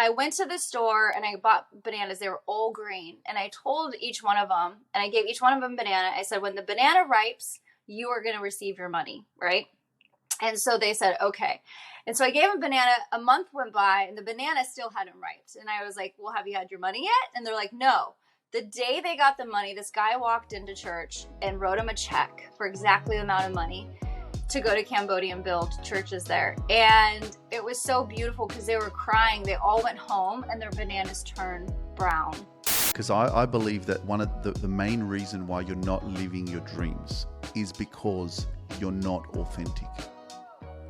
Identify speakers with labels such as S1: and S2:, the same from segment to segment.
S1: I went to the store and I bought bananas. They were all green. And I told each one of them, and I gave each one of them a banana. I said, when the banana ripes, you are going to receive your money, right? And so they said, okay. And so I gave them a banana. A month went by and the banana still hadn't riped. And I was like, well, have you had your money yet? And they're like, no. The day they got the money, this guy walked into church and wrote him a check for exactly the amount of money to go to Cambodia and build churches there. And it was so beautiful because they were crying. They all went home and their bananas turned brown.
S2: Because I believe that one of the main reason why you're not living your dreams is because you're not authentic.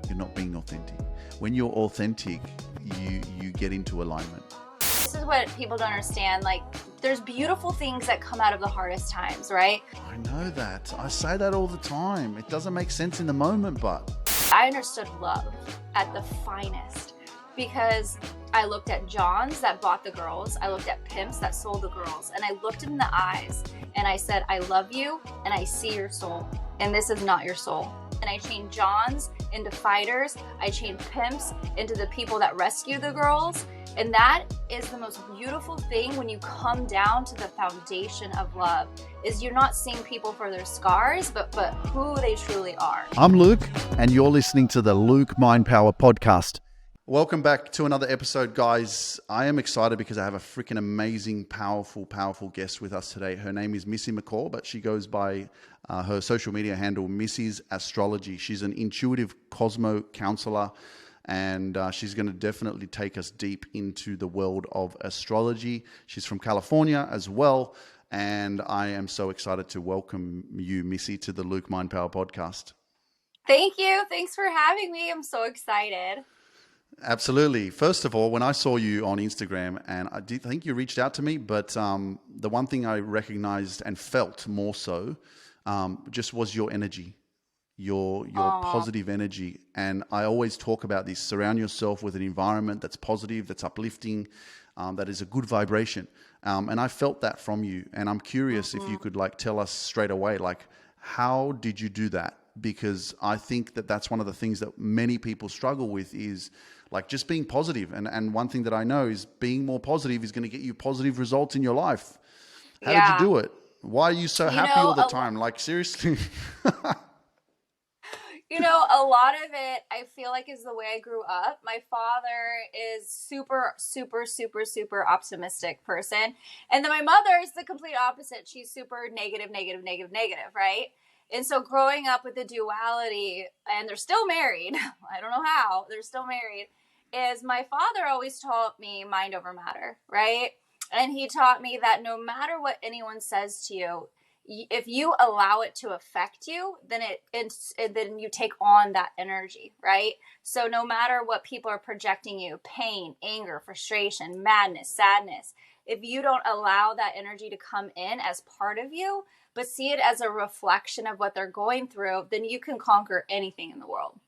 S2: You're not being authentic. When you're authentic, you get into alignment.
S1: This is what people don't understand. Like, there's beautiful things that come out of the hardest times, right?
S2: I know that. I say that all the time. It doesn't make sense in the moment, but
S1: I understood love at the finest because I looked at Johns that bought the girls. I looked at pimps that sold the girls. And I looked them in the eyes and I said, I love you and I see your soul. And this is not your soul. And I chained Johns into fighters. I chained pimps into the people that rescue the girls. And that is the most beautiful thing when you come down to the foundation of love, is you're not seeing people for their scars, but who they truly are.
S2: I'm Luke, and you're listening to the Luke Mind Power Podcast. Welcome back to another episode, guys. I am excited because I have a freaking amazing, powerful guest with us today. Her name is Missy McCall, but she goes by her social media handle, Missy's Astrology. She's an intuitive Cosmo counselor, and she's going to definitely take us deep into the world of astrology. She's from California as well, and I am so excited to welcome you, Missy, to the Luke Mind Power Podcast.
S1: Thank you. Thanks for having me. I'm so excited.
S2: Absolutely. First of all, when I saw you on Instagram, and I did think you reached out to me, but the one thing I recognized and felt more so just was your energy, your positive energy. And I always talk about this: surround yourself with an environment that's positive, that's uplifting, that is a good vibration. And I felt that from you. And I'm curious if you could tell us straight away, how did you do that? Because I think that that's one of the things that many people struggle with is just being positive. And one thing that I know is being more positive is going to get you positive results in your life. How did you do it? Why are you so happy all the time? Seriously.
S1: A lot of it, I feel is the way I grew up. My father is super, super, super, super optimistic person. And then my mother is the complete opposite. She's super negative, right? And so growing up with the duality, and they're still married, I don't know how, they're still married, is my father always taught me mind over matter, right? And he taught me that no matter what anyone says to you, if you allow it to affect you, then then you take on that energy, right? So no matter what people are projecting you, pain, anger, frustration, madness, sadness, if you don't allow that energy to come in as part of you, but see it as a reflection of what they're going through, then you can conquer anything in the world.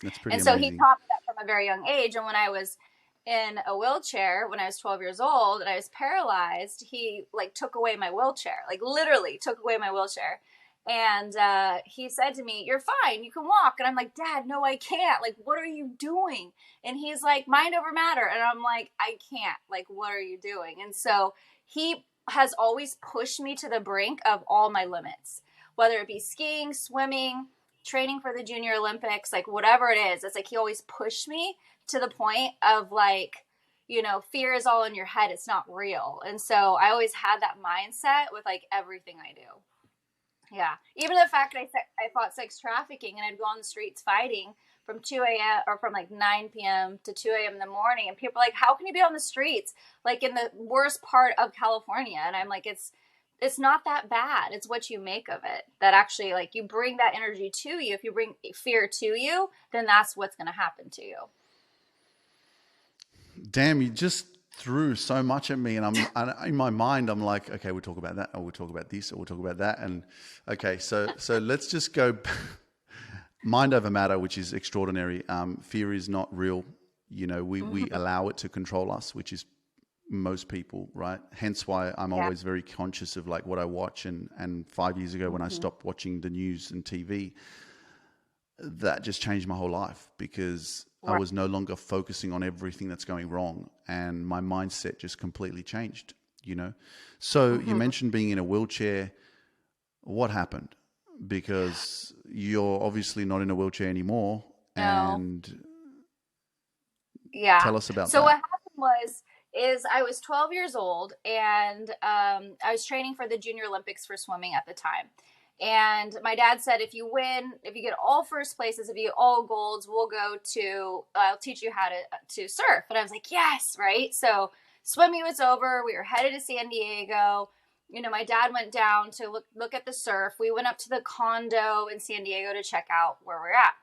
S2: That's pretty
S1: amazing.
S2: He
S1: taught me that from a very young age. And when I was in a wheelchair, when I was 12 years old and I was paralyzed, he took away my wheelchair, literally took away my wheelchair. And he said to me, "You're fine, you can walk." And I'm like, "Dad, no, I can't. What are you doing?" And he's like, "Mind over matter." And I'm like, "I can't. What are you doing?" And so he has always pushed me to the brink of all my limits, whether it be skiing, swimming, training for the Junior Olympics, whatever it is. It's he always pushed me to the point of fear is all in your head. It's not real. And so I always had that mindset with everything I do. Yeah. Even the fact that I fought sex trafficking and I'd go on the streets fighting from 2 a.m. or from 9 p.m. to 2 a.m. in the morning. And people are like, how can you be on the streets? In the worst part of California. And I'm like, it's not that bad. It's what you make of it. That actually, you bring that energy to you. If you bring fear to you, then that's what's going to happen to you.
S2: Damn, you just threw so much at me, and in my mind, I'm like, okay, we'll talk about that, or we'll talk about this, or we'll talk about that. And okay, so let's just go mind over matter, which is extraordinary. Fear is not real. We allow it to control us, which is most people, right? Hence why I'm always very conscious of what I watch. And 5 years ago when I stopped watching the news and TV, that just changed my whole life, because I was no longer focusing on everything that's going wrong, and my mindset just completely changed, you know? So you mentioned being in a wheelchair. What happened? Because you're obviously not in a wheelchair anymore.
S1: No.
S2: And
S1: Yeah.
S2: tell us about
S1: So
S2: that.
S1: what happened is I was 12 years old, and I was training for the Junior Olympics for swimming at the time. And my dad said, if you win, if you get all first places, if you get all golds, I'll teach you how to surf. And I was like, yes, right? So swimming was over. We were headed to San Diego. You know, my dad went down to look at the surf. We went up to the condo in San Diego to check out where we're at.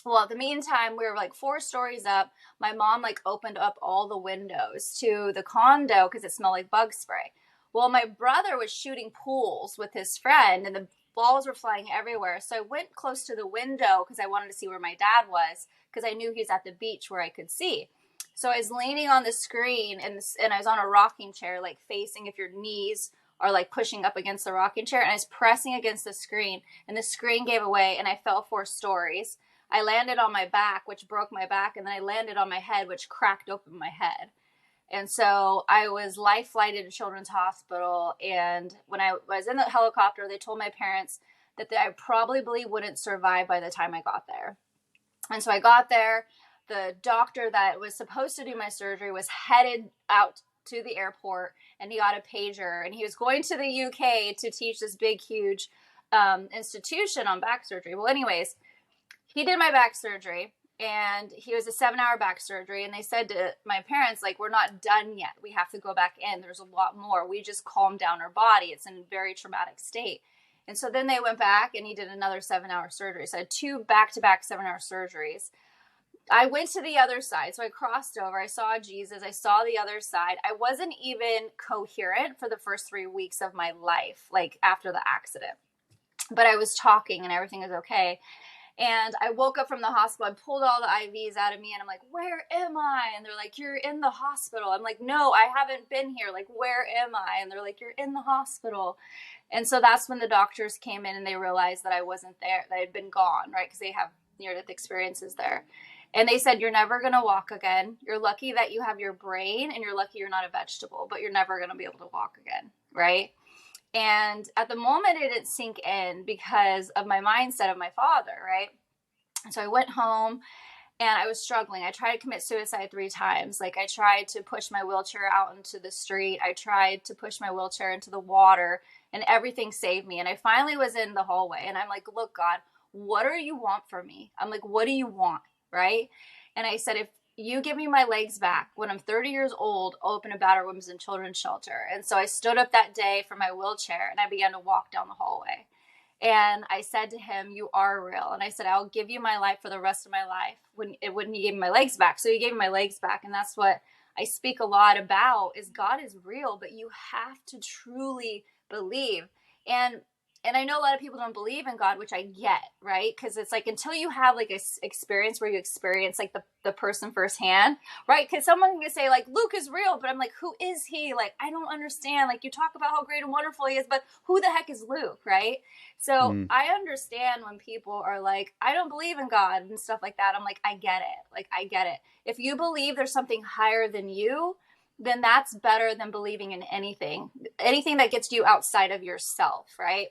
S1: Well, at the meantime, we were like 4 stories up. My mom like opened up all the windows to the condo because it smelled like bug spray. Well, my brother was shooting pools with his friend, and the balls were flying everywhere. So I went close to the window because I wanted to see where my dad was, because I knew he was at the beach where I could see. So I was leaning on the screen, and I was on a rocking chair, like facing, if your knees are like pushing up against the rocking chair, and I was pressing against the screen, and the screen gave away, and I fell 4 stories. I landed on my back, which broke my back, and then I landed on my head, which cracked open my head. And so I was life flighted to Children's Hospital. And when I was in the helicopter, they told my parents that I probably wouldn't survive by the time I got there. And so I got there. The doctor that was supposed to do my surgery was headed out to the airport, and he got a pager, and he was going to the UK to teach this big, huge institution on back surgery. Well, anyways, he did my back surgery, and he was a 7-hour back surgery. And they said to my parents, like, we're not done yet. We have to go back in. There's a lot more. We just calmed down our body. It's in a very traumatic state. And so then they went back, and he did another 7-hour surgery. So I had 2 back-to-back 7-hour surgeries. I went to the other side. So I crossed over. I saw Jesus. I saw the other side. I wasn't even coherent for the first 3 weeks of my life, like after the accident. But I was talking, and everything was okay. And I woke up from the hospital. I pulled all the IVs out of me, and I'm like, where am I? And they're like, you're in the hospital. I'm like, no, I haven't been here. Like, where am I? And they're like, you're in the hospital. And so that's when the doctors came in, and they realized that I wasn't there, that I had been gone, right? Because they have near-death experiences there. And they said, you're never going to walk again. You're lucky that you have your brain, and you're lucky you're not a vegetable, but you're never going to be able to walk again, right? And at the moment, it didn't sink in because of my mindset of my father, right? So I went home, and I was struggling. I tried to commit suicide 3 times. Like, I tried to push my wheelchair out into the street. I tried to push my wheelchair into the water, and everything saved me. And I finally was in the hallway, and I'm like, look, God, what do you want from me? I'm like, what do you want, right? And I said, if you give me my legs back, when I'm 30 years old, I'll open a battered women's and children's shelter. And so I stood up that day from my wheelchair, and I began to walk down the hallway. And I said to him, you are real. And I said, I'll give you my life for the rest of my life when he gave me my legs back. So he gave me my legs back. And that's what I speak a lot about, is God is real, but you have to truly believe. And I know a lot of people don't believe in God, which I get, right? Because it's like, until you have like a experience where you experience like the person firsthand, right? Because someone can say like, Luke is real, but I'm like, who is he? Like, I don't understand. Like, you talk about how great and wonderful he is, but who the heck is Luke, right? So I understand when people are like, I don't believe in God and stuff like that. I'm like, I get it. Like, I get it. If you believe there's something higher than you, then that's better than believing in anything that gets you outside of yourself, right?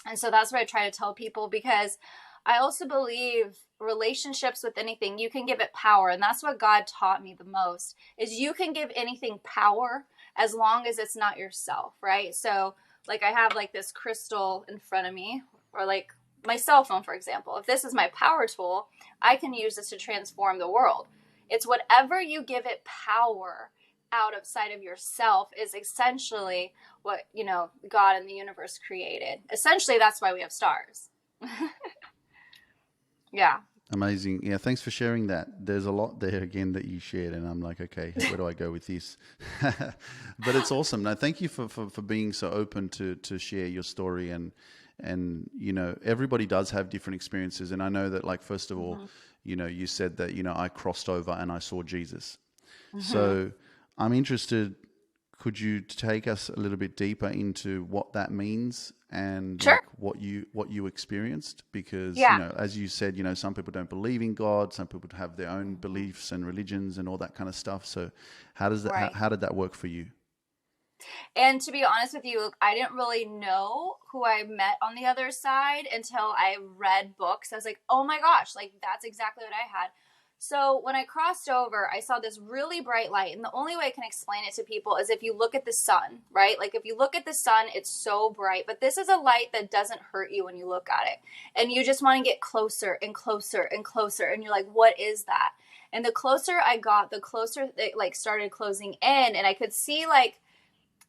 S1: And so that's what I try to tell people, because I also believe relationships with anything, you can give it power. And that's what God taught me the most, is you can give anything power as long as it's not yourself, right? So like, I have like this crystal in front of me, or like my cell phone, for example. If this is my power tool, I can use this to transform the world. It's whatever you give it power outside of yourself is essentially what, you know, God and the universe created. Essentially, that's why we have stars. Yeah.
S2: Amazing. Yeah, thanks for sharing that. There's a lot there again that you shared, and I'm like, okay, where do I go with this? But it's awesome. No, thank you for being so open to share your story. And you know, everybody does have different experiences. And I know that, like, first of all, you know, you said that, you know, I crossed over and I saw Jesus. So I'm interested, could you take us a little bit deeper into what that means and
S1: Sure.
S2: like what you experienced, because
S1: Yeah.
S2: as you said, some people don't believe in God, some people have their own beliefs and religions and all that kind of stuff. So
S1: Right.
S2: how did that work for you?
S1: And to be honest with you, I didn't really know who I met on the other side until I read books. I was like, oh my gosh, like that's exactly what I had. So when I crossed over, I saw this really bright light. And the only way I can explain it to people is if you look at the sun, right? Like if you look at the sun, it's so bright. But this is a light that doesn't hurt you when you look at it. And you just want to get closer and closer and closer. And you're like, what is that? And the closer I got, the closer it like started closing in. And I could see like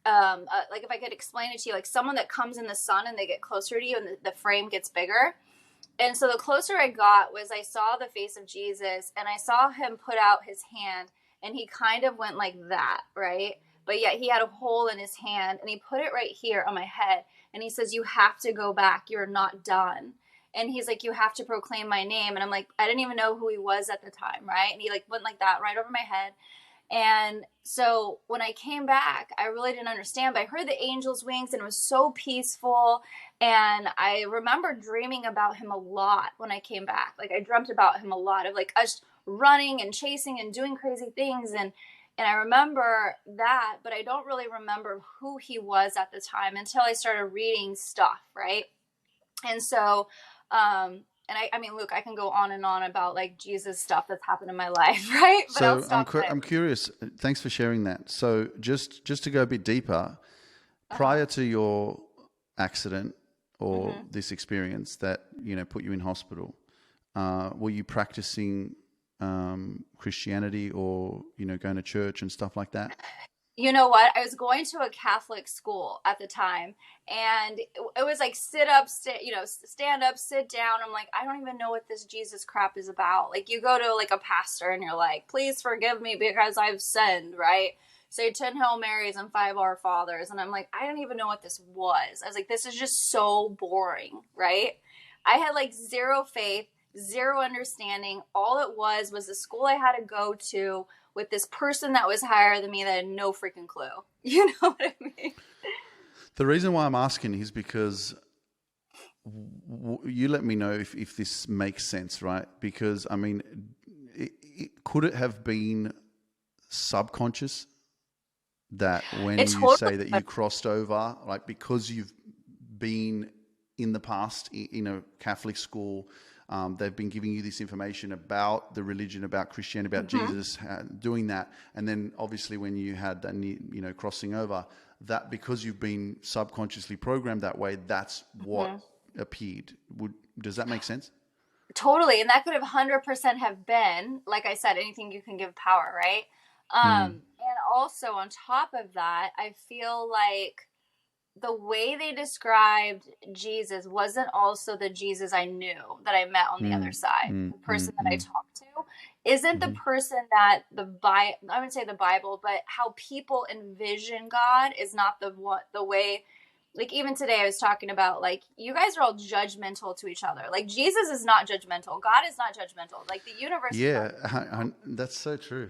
S1: if I could explain it to you, like someone that comes in the sun and they get closer to you and the frame gets bigger. And so the closer I got was I saw the face of Jesus and I saw him put out his hand and he kind of went like that, right? But yet he had a hole in his hand and he put it right here on my head. And he says, you have to go back. You're not done. And he's like, you have to proclaim my name. And I'm like, I didn't even know who he was at the time, right? And he like went like that right over my head. And so when I came back, I really didn't understand, but I heard the angel's wings and it was so peaceful. And I remember dreaming about him a lot when I came back. Like I dreamt about him a lot of like us running and chasing and doing crazy things. And I remember that, but I don't really remember who he was at the time until I started reading stuff. Right. And so, and I mean, Luke, I can go on and on about like Jesus stuff that's happened in my life, right? But I'll
S2: So
S1: stop there.
S2: I'm curious. Thanks for sharing that. So just to go a bit deeper, prior to your accident or this experience that put you in hospital, were you practicing Christianity or going to church and stuff like that?
S1: You know what? I was going to a Catholic school at the time, and it was like stand up, sit down. I'm like, I don't even know what this Jesus crap is about. Like, you go to like a pastor, and you're like, please forgive me because I've sinned, right? Say 10 Hail Marys and 5 Our Fathers, and I'm like, I don't even know what this was. I was like, this is just so boring, right? I had like zero faith, zero understanding. All it was the school I had to go to with this person that was higher than me that had no freaking clue. You know what I mean?
S2: The reason why I'm asking is because you let me know if this makes sense, right? Because, I mean, could it have been subconscious that when you say that you crossed over, like because you've been in the past in a Catholic school, they've been giving you this information about the religion, about Christianity, about Jesus, doing that. And then obviously when you had that, crossing over, that because you've been subconsciously programmed that way, that's what appeared. Does that make sense?
S1: Totally. And that could have 100% have been, like I said, anything you can give power, right? And also on top of that, I feel like the way they described Jesus wasn't also the Jesus I knew that I met on the other side. The person that I talked to isn't the person that I wouldn't say the Bible, but how people envision God is not the way. Like even today I was talking about like, you guys are all judgmental to each other. Like Jesus is not judgmental. God is not judgmental. Like the universe is not judgmental.
S2: That's so true.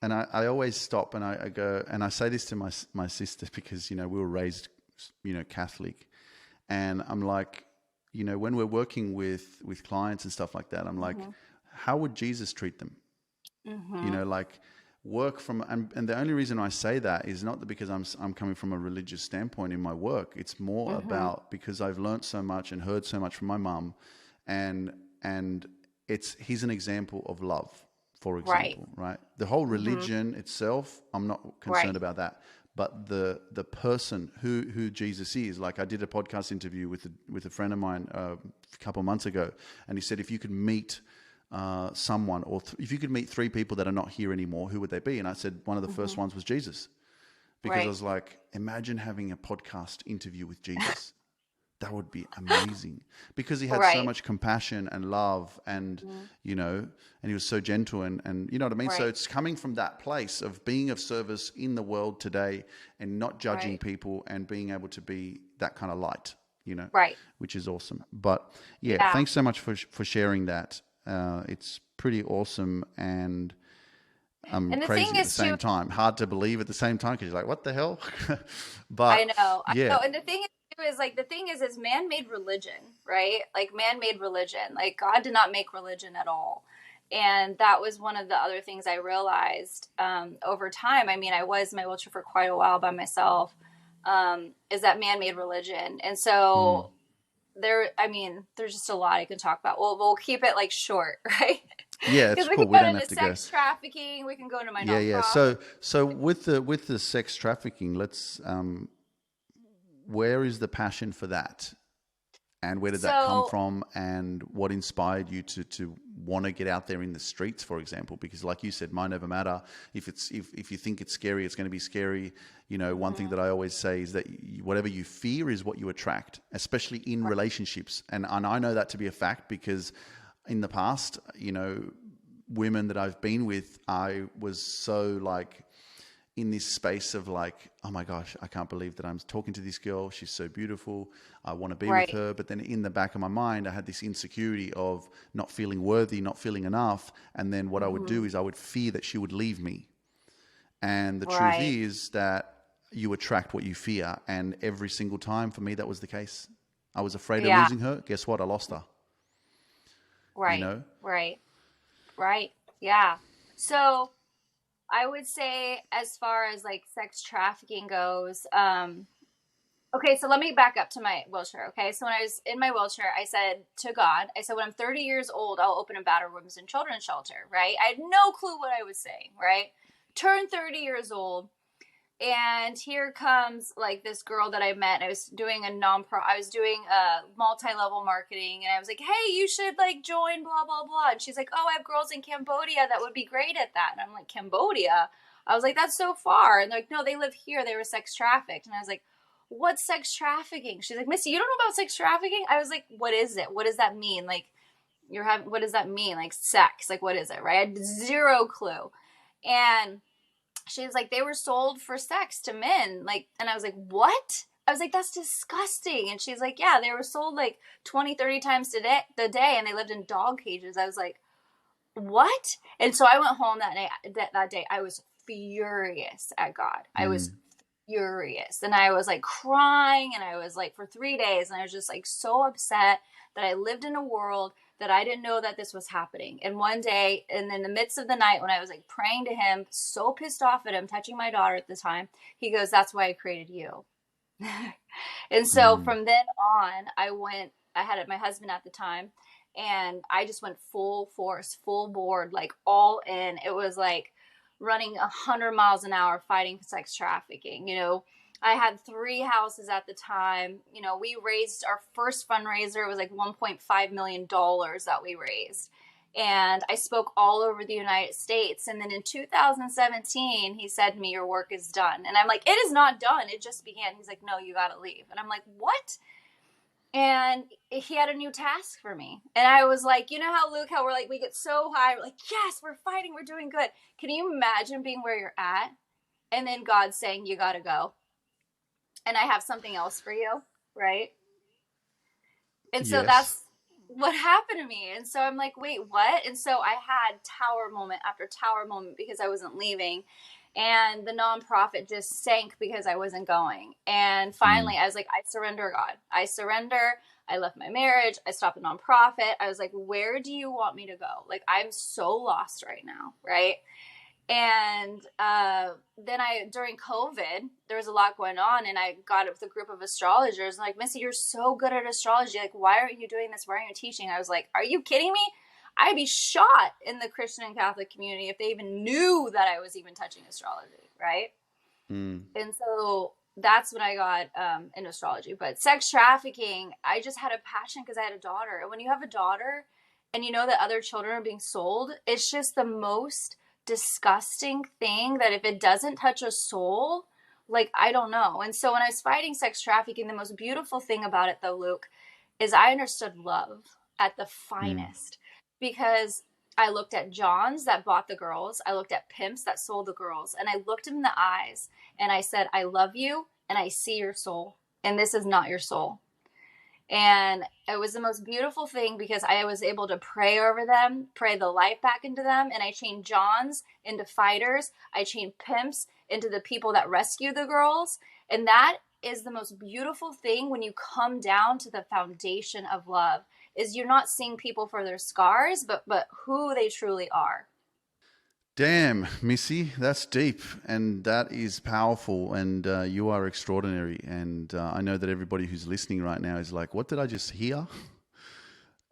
S2: And I always stop and I go, and I say this to my sister because, we were raised Catholic, and I'm like, when we're working with clients and stuff like that, I'm like, how would Jesus treat them? Like work from, and the only reason I say that is not because I'm coming from a religious standpoint in my work. It's more about because I've learned so much and heard so much from my mum, and he's an example of love, for example, right? The whole religion itself, I'm not concerned about that. But the person who Jesus is, like I did a podcast interview with a friend of mine a couple of months ago, and he said if you could meet someone, or if you could meet 3 people that are not here anymore, who would they be? And I said one of the first ones was Jesus, because I was like, imagine having a podcast interview with Jesus. That would be amazing, because he had so much compassion and love, and and he was so gentle, and you know what I mean. So it's coming from that place of being of service in the world today, and not judging people, and being able to be that kind of light, which is awesome. But thanks so much for sharing that. It's pretty awesome, and crazy at the same time. Hard to believe at the same time, because you're like, what the hell? But
S1: I know. And the thing is, is like, the thing is man-made religion, right? Like man-made religion. Like God did not make religion at all. And that was one of the other things I realized over time. I mean, I was in my wheelchair for quite a while by myself. Is that man-made religion? And
S2: Mm.
S1: so I mean, there's just a lot I can talk about. We'll keep it like short, right?
S2: Yeah,
S1: Because
S2: it's
S1: we can
S2: cool. We
S1: go
S2: don't
S1: into
S2: have to go.
S1: sex trafficking. We can go into my
S2: Yeah, yeah.
S1: nonprofit.
S2: So with the sex trafficking, let's where is the passion for that? And where did that come
S1: So
S2: from? And what inspired you to want to get out there in the streets, for example? Because, like you said, mind over matter. If you think it's scary, it's going to be scary. You know, one thing that I always say is that whatever you fear is what you attract, especially in relationships. And I know that to be a fact because in the past, you know, women that I've been with, I was so like in this space of like, oh my gosh, I can't believe that I'm talking to this girl. She's so beautiful. I want to be with
S1: right.
S2: her. But then in the back of my mind, I had this insecurity of not feeling worthy, not feeling enough. And then what I would do is I would fear that she would leave me. And the truth
S1: Right.
S2: is that you attract what you fear. And every single time for me, that was the case. I was afraid of
S1: Yeah.
S2: losing her. Guess what? I lost her, you
S1: Right.
S2: know?
S1: Right. Right. Yeah. So I would say, as far as like sex trafficking goes, okay, so let me back up to my wheelchair. Okay, so when I was in my wheelchair, I said to God, I said, when I'm 30 years old, I'll open a battered women's and children's shelter, right? I had no clue what I was saying, right? Turned 30 years old, and here comes like this girl that I met. I was doing I was doing multi-level marketing, and I was like, hey, you should like join blah blah blah. And she's like, oh, I have girls in Cambodia that would be great at that. And I'm like, Cambodia? I was like, that's so far. And they're like, no, they live here, they were sex trafficked. And I was like, what's sex trafficking? She's like, Missy, you don't know about sex trafficking? I was like, what is it? What does that mean? Like, what does that mean? Like sex, like what is it? Right? I had zero clue. And she's like, they were sold for sex to men. Like, and I was like, what? I was like, that's disgusting. And she's like, yeah, they were sold like 20, 30 times the day, and they lived in dog cages. I was like, what? And so I went home that night, that day. I was furious at God. I was
S2: Mm.
S1: furious. And I was like crying, and I was like for 3 days, and I was just like so upset that I lived in a world that I didn't know that this was happening. And one day, and in the midst of the night, when I was like praying to him, so pissed off at him, touching my daughter at the time, he goes, that's why I created you. And so
S2: Mm.
S1: from then on, I had my husband at the time, and I just went full force, full board, like all in. It was like running 100 miles an hour fighting sex trafficking. You know, I had 3 houses at the time. You know, we raised our first fundraiser. It was like $1.5 million that we raised. And I spoke all over the United States. And then in 2017, he said to me, your work is done. And I'm like, it is not done. It just began. He's like, no, you got to leave. And I'm like, what? And he had a new task for me. And I was like, you know how, Luke, how we're like, we get so high. We're like, yes, we're fighting. We're doing good. Can you imagine being where you're at? And then God saying, you got to go. And I have something else for you. Right. And so
S2: Yes.
S1: that's what happened to me. And so I'm like, wait, what? And so I had tower moment after tower moment because I wasn't leaving. And the nonprofit just sank because I wasn't going. And
S2: Mm.
S1: finally, I was like, I surrender, God. I surrender. I left my marriage. I stopped the nonprofit. I was like, where do you want me to go? Like, I'm so lost right now. Right. And then during COVID, there was a lot going on, and I got with a group of astrologers. And like, Missy, you're so good at astrology. Like, why aren't you doing this? Why aren't you teaching? I was like, are you kidding me? I'd be shot in the Christian and Catholic community if they even knew that I was even touching astrology, right?
S2: Mm.
S1: And so that's when I got into astrology. But sex trafficking, I just had a passion because I had a daughter. And when you have a daughter and you know that other children are being sold, it's just the most disgusting thing that if it doesn't touch a soul, like, I don't know. And so when I was fighting sex trafficking, the most beautiful thing about it, though, Luke, is I understood love at the
S2: Mm.
S1: finest because I looked at Johns that bought the girls, I looked at pimps that sold the girls, and I looked him in the eyes and I said, I love you and I see your soul, and this is not your soul. And it was the most beautiful thing because I was able to pray over them, pray the life back into them. And I chained Johns into fighters. I chained pimps into the people that rescue the girls. And that is the most beautiful thing when you come down to the foundation of love, is you're not seeing people for their scars, but who they truly are.
S2: Damn, Missy, that's deep and that is powerful, and you are extraordinary. And I know that everybody who's listening right now is like, what did I just hear?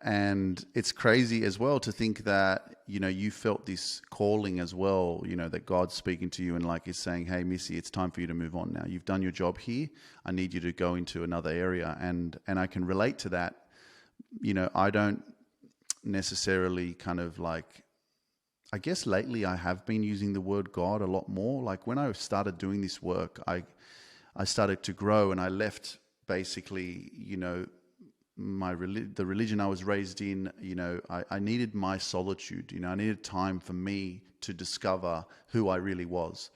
S2: And it's crazy as well to think that, you felt this calling as well, that God's speaking to you and like is saying, hey, Missy, it's time for you to move on now. You've done your job here. I need you to go into another area. And I can relate to that. I don't necessarily kind of like, I guess lately I have been using the word God a lot more. Like when I started doing this work, I started to grow, and I left basically, the religion I was raised in. I needed my solitude. I needed time for me to discover who I really was.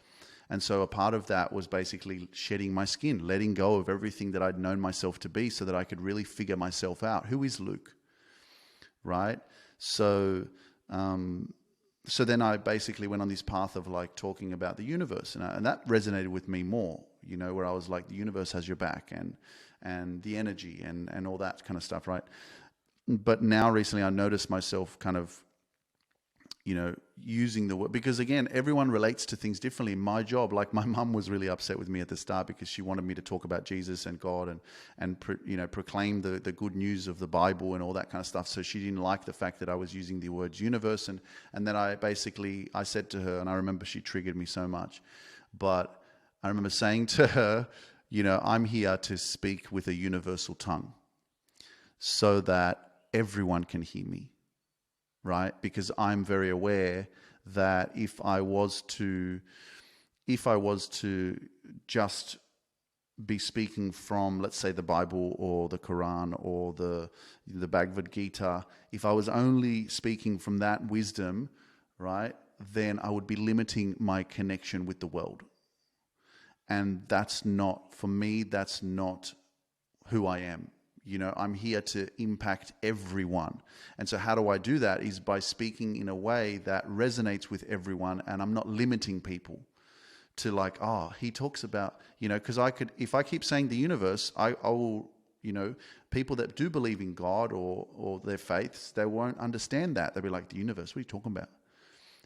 S2: And so a part of that was basically shedding my skin, letting go of everything that I'd known myself to be so that I could really figure myself out. Who is Luke? Right? So then I basically went on this path of like talking about the universe, and that resonated with me more, where I was like, the universe has your back, and the energy and all that kind of stuff, right? But now recently I noticed myself kind of, using the word, because again, everyone relates to things differently. My job, like my mum was really upset with me at the start because she wanted me to talk about Jesus and God and proclaim the good news of the Bible and all that kind of stuff. So she didn't like the fact that I was using the words universe. And then I said to her, and I remember she triggered me so much, but I remember saying to her, I'm here to speak with a universal tongue so that everyone can hear me. Right? Because I'm very aware that if I was to just be speaking from, let's say, the Bible or the Quran or the Bhagavad Gita, if I was only speaking from that wisdom, right, then I would be limiting my connection with the world. And that's not, for me, that's not who I am. I'm here to impact everyone. And so how do I do that is by speaking in a way that resonates with everyone, and I'm not limiting people to like, he talks about, because if I keep saying the universe, I will, people that do believe in God or their faiths, they won't understand that. They'll be like, the universe, what are you talking about?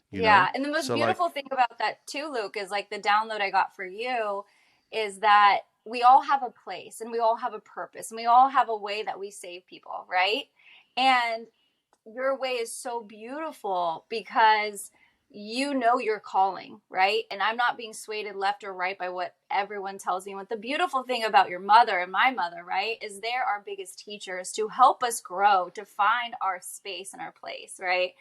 S1: Yeah. And the most
S2: So
S1: beautiful thing about that too, Luke, is like the download I got for you is that we all have a place and we all have a purpose and we all have a way that we save people, right? And your way is so beautiful because your calling, right? And I'm not being swayed left or right by what everyone tells me. What the beautiful thing about your mother and my mother, right, is they're our biggest teachers to help us grow, to find our space and our place, right?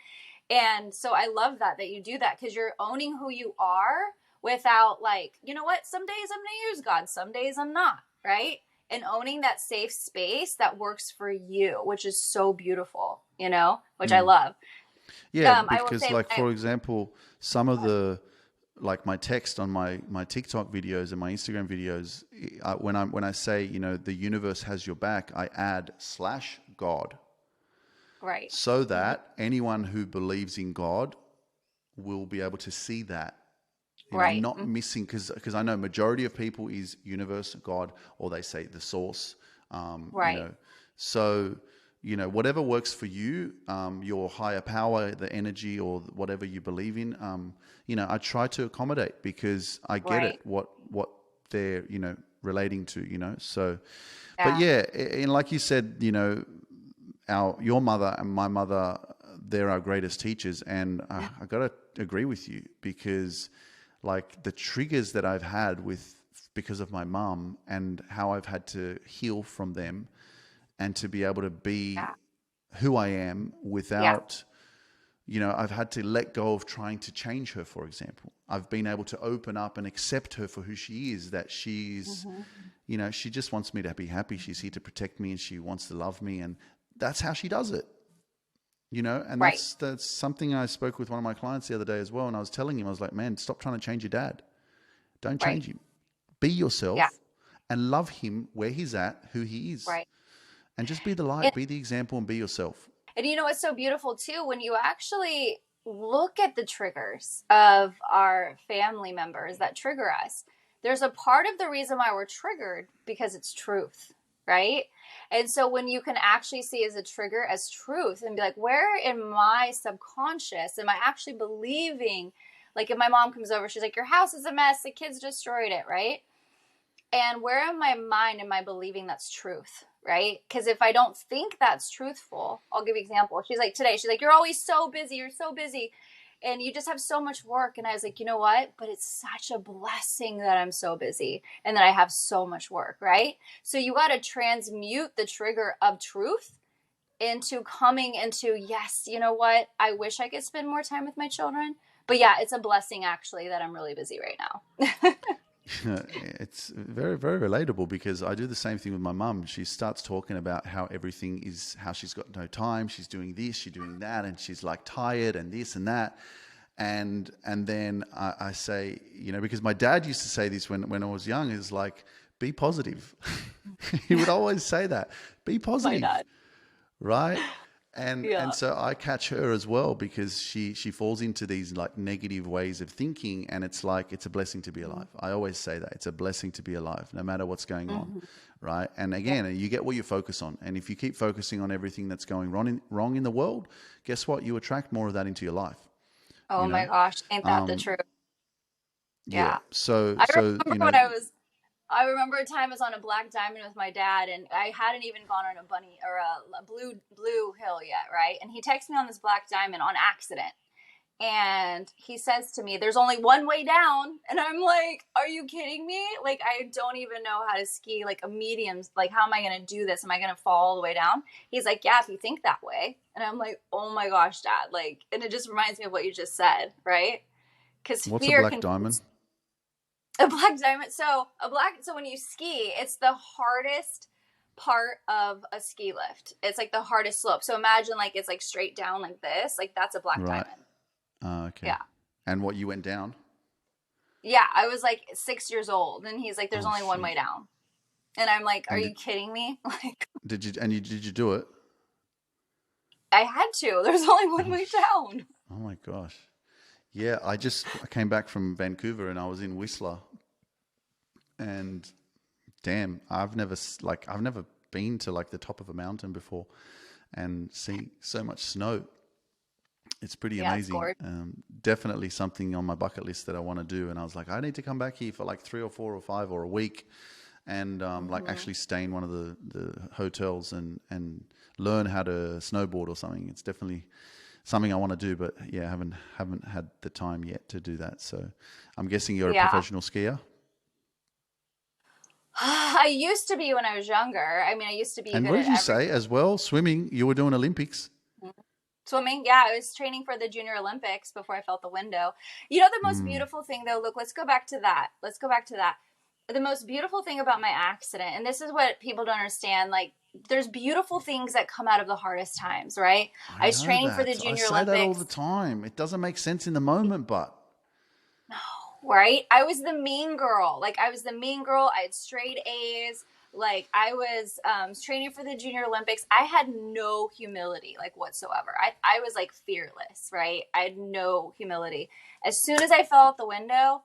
S1: And so I love that you do that because you're owning who you are without like, what, some days I'm going to use God, some days I'm not, right? And owning that safe space that works for you, which is so beautiful, which I love.
S2: Yeah,
S1: I will
S2: because
S1: say,
S2: like, for example, some of the, like my text on my TikTok videos and my Instagram videos, when I say, the universe has your back, I add /God.
S1: right.
S2: So that anyone who believes in God will be able to see that.
S1: Right.
S2: Not missing, because I know majority of people is universe, God, or they say the source.
S1: Right.
S2: So, whatever works for you, your higher power, the energy, or whatever you believe in, I try to accommodate because I get it, what they're, relating to, so, but yeah, and like you said, your mother and my mother, they're our greatest teachers. And I got to agree with you because like the triggers that I've had because of my mom and how I've had to heal from them and to be able to be who I am without, I've had to let go of trying to change her, for example. I've been able to open up and accept her for who she is, that she's, she just wants me to be happy. She's here to protect me and she wants to love me. And that's how she does it. And that's something I spoke with one of my clients the other day as well. And I was telling him, I was like, man, stop trying to change your dad. Don't change him. Be yourself and love him where he's at, who he is.
S1: Right.
S2: And just be the light, be the example, and be yourself.
S1: And what's so beautiful too, when you actually look at the triggers of our family members that trigger us, there's a part of the reason why we're triggered because it's truth, right? And so when you can actually see as a trigger as truth and be like, where in my subconscious am I actually believing? Like if my mom comes over, she's like, your house is a mess, the kids destroyed it, right? And where in my mind am I believing that's truth, right? Because if I don't think that's truthful, I'll give you an example. She's like, today, she's like, you're always so busy. You're so busy. And you just have so much work. And I was like, you know what? But it's such a blessing that I'm so busy and that I have so much work, right? So you got to transmute the trigger of truth into coming into, yes, you know what? I wish I could spend more time with my children. But yeah, it's a blessing actually that I'm really busy right now.
S2: It's very, very relatable because I do the same thing with my mum. She starts talking about how everything is, how she's got no time. She's doing this, she's doing that, and she's like tired and this and that. And then I say, you know, because my dad used to say this when I was young, is like, be positive. He would always say that, be positive, right? And so I catch her as well because she falls into these like negative ways of thinking, and it's like, it's a blessing to be alive. I always say that it's a blessing to be alive no matter what's going on, right? And again, you get what you focus on, and if you keep focusing on everything that's going wrong in the world, guess what? You attract more of that into your life.
S1: Oh my gosh, ain't that the truth?
S2: Yeah. So
S1: I remember
S2: you know,
S1: when I remember a time I was on a black diamond with my dad, and I hadn't even gone on a bunny or a blue hill yet, right? And he texts me on this black diamond on accident, and he says to me, "There's only one way down," and I'm like, "Are you kidding me? Like, I don't even know how to ski like a medium. Like, how am I going to do this? Am I going to fall all the way down?" He's like, "Yeah, if you think that way," and I'm like, "Oh my gosh, Dad!" Like, and it just reminds me of what you just said, right? Because
S2: what's a
S1: fear
S2: black
S1: can.
S2: diamond?
S1: A black diamond. So when you ski, it's the hardest part of a ski lift. It's like the hardest slope. So imagine like it's like straight down like this. Like that's a black
S2: Right.
S1: diamond.
S2: Okay.
S1: Yeah.
S2: And what, you went down?
S1: Yeah. I was like 6 years old, and he's like, "There's
S2: Oh
S1: only one
S2: shit.
S1: way down." And I'm like, "Are
S2: And
S1: you kidding me?" Like,
S2: did you do it?
S1: I had to. There's only one way down.
S2: Oh my gosh. Yeah, I came back from Vancouver and I was in Whistler, and damn, I've never been to like the top of a mountain before and see so much snow. It's pretty
S1: Yeah, it's
S2: amazing.
S1: gorgeous.
S2: Definitely something on my bucket list that I want to do. And I was like, I need to come back here for like 3 or 4 or 5 or a week, and like actually stay in one of the hotels and learn how to snowboard or something. It's definitely something I want to do, but yeah, haven't had the time yet to do that. So I'm guessing you're a professional skier.
S1: I used to be when I was younger. I mean, I used to be
S2: And
S1: good
S2: what
S1: at
S2: did you
S1: everything.
S2: say as well? Swimming, you were doing Olympics.
S1: Swimming, yeah, I was training for the Junior Olympics before I felt the window. You know, the most beautiful thing, though, look, let's go back to that. The most beautiful thing about my accident, and this is what people don't understand, like, there's beautiful things that come out of the hardest times, right? I was
S2: know
S1: training for the
S2: that. I
S1: Junior
S2: say that all
S1: Olympics.
S2: the time. It doesn't make sense in the moment, but
S1: Right? I was the mean girl. Like, I was the mean girl. I had straight A's. Like, I was training for the Junior Olympics. I had no humility, like, whatsoever. I was, like, fearless, right? I had no humility. As soon as I fell out the window,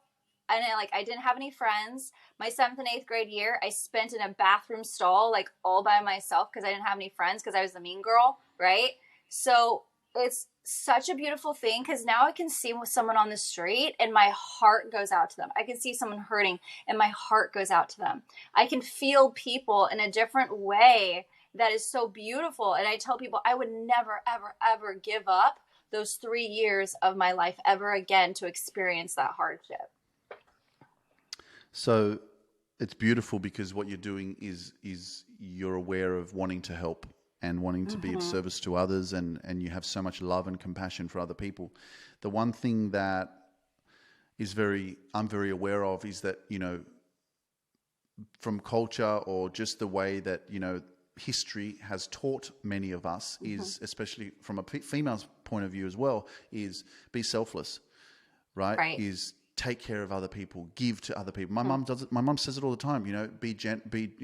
S1: and I didn't have any friends. My 7th and 8th grade year, I spent in a bathroom stall, like, all by myself because I didn't have any friends because I was the mean girl, right? So it's such a beautiful thing because now I can see someone on the street and my heart goes out to them. I can see someone hurting and my heart goes out to them. I can feel people in a different way that is so beautiful. And I tell people I would never, ever, ever give up those 3 years of my life ever again to experience that hardship.
S2: so it's beautiful because what you're doing is you're aware of wanting to help and wanting to be of service to others, and you have so much love and compassion for other people. The one thing that I'm very aware of is that, you know, from culture or just the way that, you know, history has taught many of us is, especially from a female's point of view as well, is be selfless, right? Is take care of other people, give to other people. My mum does it. My mum says it all the time. You know, be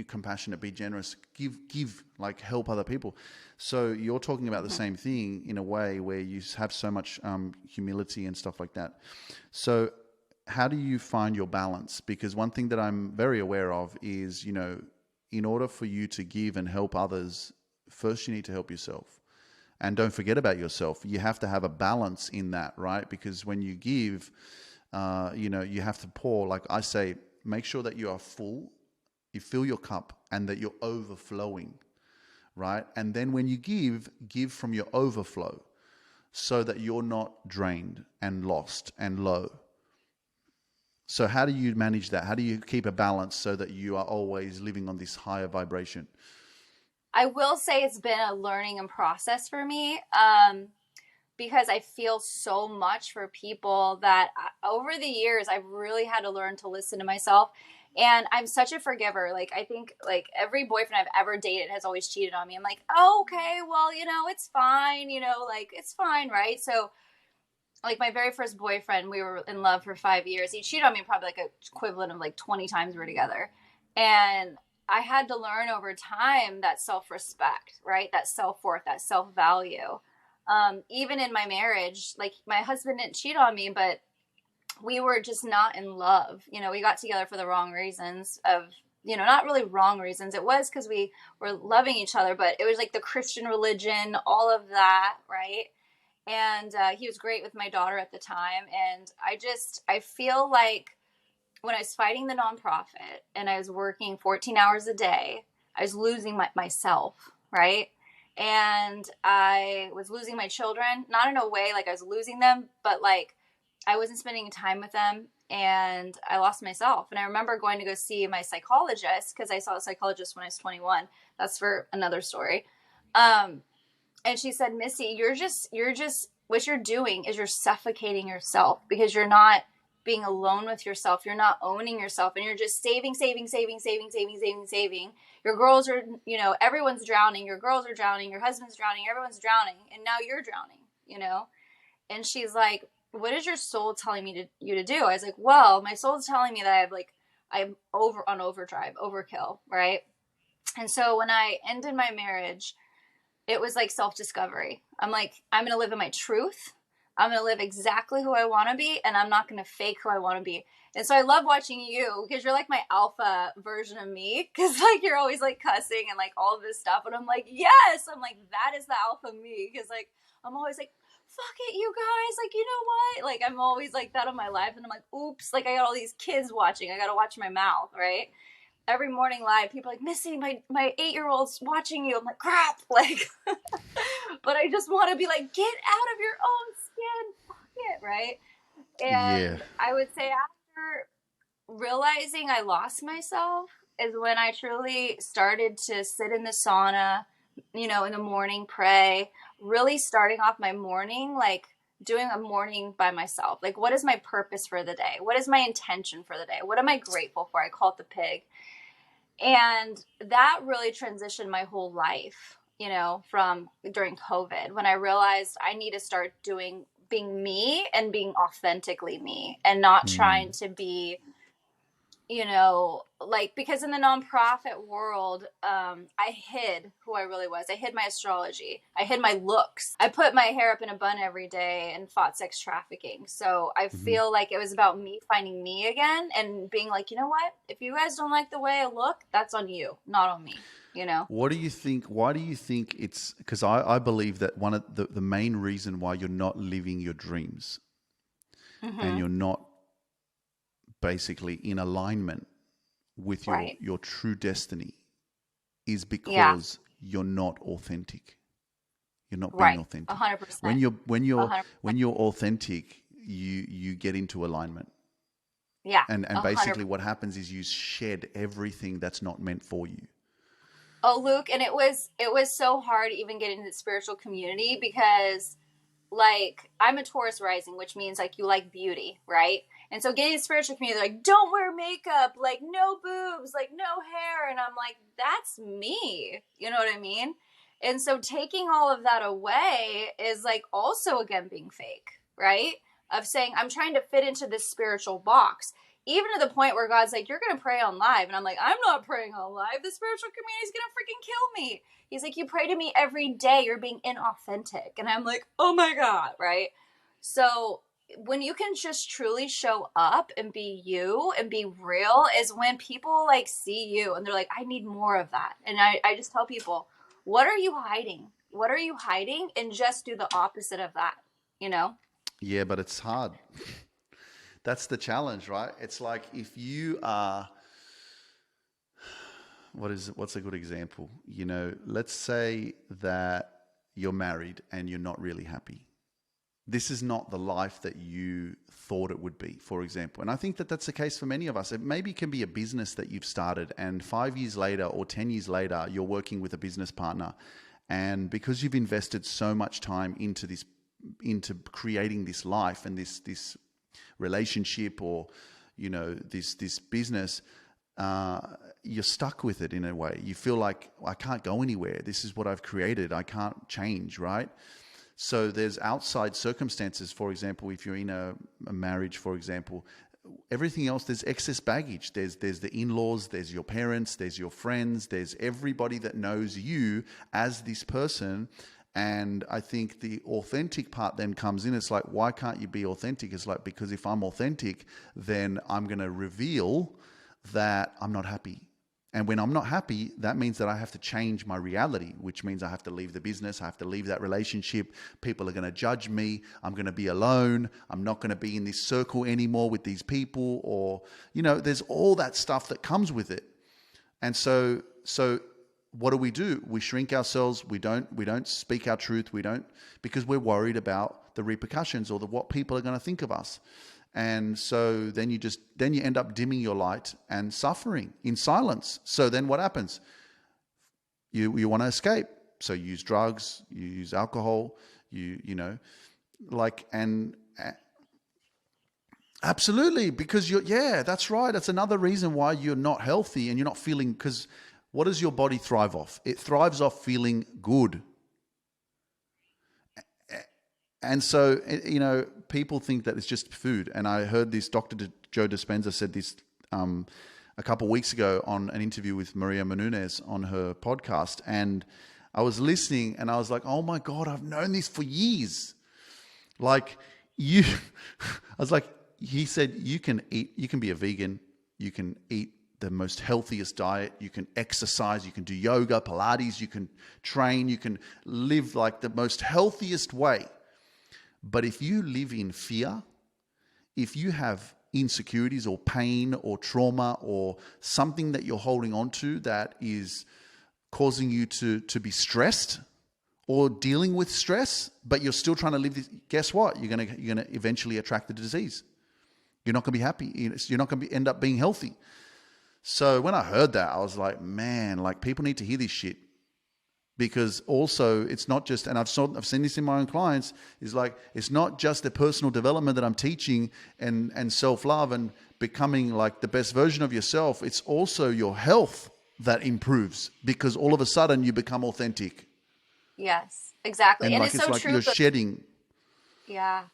S2: compassionate, be generous, give, like help other people. So you're talking about the same thing in a way where you have so much humility and stuff like that. So how do you find your balance? Because one thing that I'm very aware of is, in order for you to give and help others, first you need to help yourself. And don't forget about yourself. You have to have a balance in that, right? Because when you give, you have to pour. Like I say, make sure that you are full, you fill your cup, and that you're overflowing, right? And then when you give from your overflow so that you're not drained and lost and low. So how do you manage that? How do you keep a balance so that you are always living on this higher vibration?
S1: I will say it's been a learning and process for me, because I feel so much for people that over the years I've really had to learn to listen to myself. And I'm such a forgiver. Like, I think like every boyfriend I've ever dated has always cheated on me. I'm like, oh, okay, well, it's fine, like it's fine, right? So like my very first boyfriend, we were in love for 5 years. He cheated on me probably like a equivalent of like 20 times we were together. And I had to learn over time that self-respect, right? That self-worth, that self-value. Even in my marriage, like my husband didn't cheat on me, but we were just not in love. We got together for the wrong reasons not really wrong reasons. It was because we were loving each other, but it was like the Christian religion, all of that, right? And he was great with my daughter at the time. And I feel like when I was fighting the nonprofit and I was working 14 hours a day, I was losing myself, right? And I was losing my children, not in a way like I was losing them, but like I wasn't spending time with them, and I lost myself. And I remember going to go see my psychologist, because I saw a psychologist when I was 21. That's for another story. And she said, Missy, you're just, what you're doing is you're suffocating yourself, because you're not being alone with yourself. You're not owning yourself, and you're just saving. Your girls are, everyone's drowning. Your girls are drowning. Your husband's drowning. Everyone's drowning. And now you're drowning. And she's like, what is your soul telling you to do? I was like, well, my soul's telling me that I'm on overdrive, overkill. Right. And so when I ended my marriage, it was like self-discovery. I'm like, I'm going to live in my truth. I'm going to live exactly who I want to be, and I'm not going to fake who I want to be. And so I love watching you, because you're like my alpha version of me, because like you're always like cussing and like all of this stuff. And I'm like, yes, I'm like, that is the alpha me, because like I'm always like, fuck it, you guys, like, you know what? Like I'm always like that on my life, and I'm like, oops, like I got all these kids watching. I got to watch my mouth, right? Every morning live, people are like, Missy, my 8-year-old's watching you. I'm like, crap, like, but I just want to be like, get out of your own skin, fuck it, right?
S2: Yeah.
S1: And I would say after realizing I lost myself is when I truly started to sit in the sauna, in the morning, pray, really starting off my morning, like doing a morning by myself. Like, what is my purpose for the day? What is my intention for the day? What am I grateful for? I call it the pig. And that really transitioned my whole life, from during COVID, when I realized I need to start being me and being authentically me, and not trying to be, like, because in the nonprofit world, I hid who I really was. I hid my astrology. I hid my looks. I put my hair up in a bun every day and fought sex trafficking. So I feel like it was about me finding me again, and being like, you know what? If you guys don't like the way I look, that's on you, not on me.
S2: What do you think? Why do you think it's, because I believe that one of the main reason why you're not living your dreams and you're not basically in alignment with your true destiny is because you're not authentic. You're not being authentic.
S1: 100%.
S2: When you're
S1: 100%.
S2: when you're authentic, you get into alignment.
S1: Yeah.
S2: And basically what happens is you shed everything that's not meant for you.
S1: Oh, Luke, and it was so hard even getting into the spiritual community, because like I'm a Taurus rising, which means like you like beauty, right? And so getting to the spiritual community, they're like, don't wear makeup, like no boobs, like no hair. And I'm like, that's me. You know what I mean? And so taking all of that away is like also again being fake, right? Of saying I'm trying to fit into this spiritual box. Even to the point where God's like, you're going to pray on live. And I'm like, I'm not praying on live. The spiritual community is going to freaking kill me. He's like, you pray to me every day. You're being inauthentic. And I'm like, oh my God. Right. So when you can just truly show up and be you and be real is when people like see you and they're like, I need more of that. And I just tell people, what are you hiding? What are you hiding? And just do the opposite of that, you know?
S2: Yeah, but it's hard. That's the challenge, right? It's like if you are, what's a good example? You know, let's say that you're married and you're not really happy. This is not the life that you thought it would be, for example. And I think that that's the case for many of us. It maybe can be a business that you've started, and 5 years later or 10 years later, you're working with a business partner. And because you've invested so much time into this, into creating this life and this relationship, or, you know, this business, you're stuck with it in a way. You feel like, I can't go anywhere. This is what I've created. I can't change, right? So there's outside circumstances. For example, if you're in a marriage, for example, everything else, there's excess baggage. There's the in-laws, there's your parents, there's your friends, there's everybody that knows you as this person. And I think the authentic part then comes in. It's like, why can't you be authentic? It's like, because if I'm authentic, then I'm going to reveal that I'm not happy. And when I'm not happy, that means that I have to change my reality, which means I have to leave the business. I have to leave that relationship. People are going to judge me. I'm going to be alone. I'm not going to be in this circle anymore with these people, or, you know, there's all that stuff that comes with it. And so what do? We shrink ourselves. We don't speak our truth. We don't, because we're worried about the repercussions or what people are going to think of us. And so then you end up dimming your light and suffering in silence. So then what happens? You want to escape. So you use drugs, you use alcohol, you know, like, and absolutely, because that's right. That's another reason why you're not healthy and you're not feeling, because what does your body thrive off? It thrives off feeling good. And so, you know, people think that it's just food. And I heard this, Dr. Joe Dispenza said this a couple of weeks ago on an interview with Maria Menounos on her podcast. And I was listening and I was like, oh my God, I've known this for years. Like I was like, he said, you can be a vegan, you can eat the most healthiest diet, you can exercise, you can do yoga, Pilates, you can train, you can live like the most healthiest way. But if you live in fear, if you have insecurities or pain or trauma or something that you're holding on to that is causing you to be stressed or dealing with stress, but you're still trying to live this, guess what? You're gonna eventually attract the disease. You're not gonna be happy. You're not gonna end up being healthy. So when I heard that, I was like, man, like people need to hear this shit. Because also it's not just, and I've seen this in my own clients, is like, it's not just the personal development that I'm teaching and self-love and becoming like the best version of yourself. It's also your health that improves because all of a sudden you become authentic.
S1: Yes, exactly. And
S2: like,
S1: it's so
S2: like
S1: true.
S2: You're shedding.
S1: Yeah.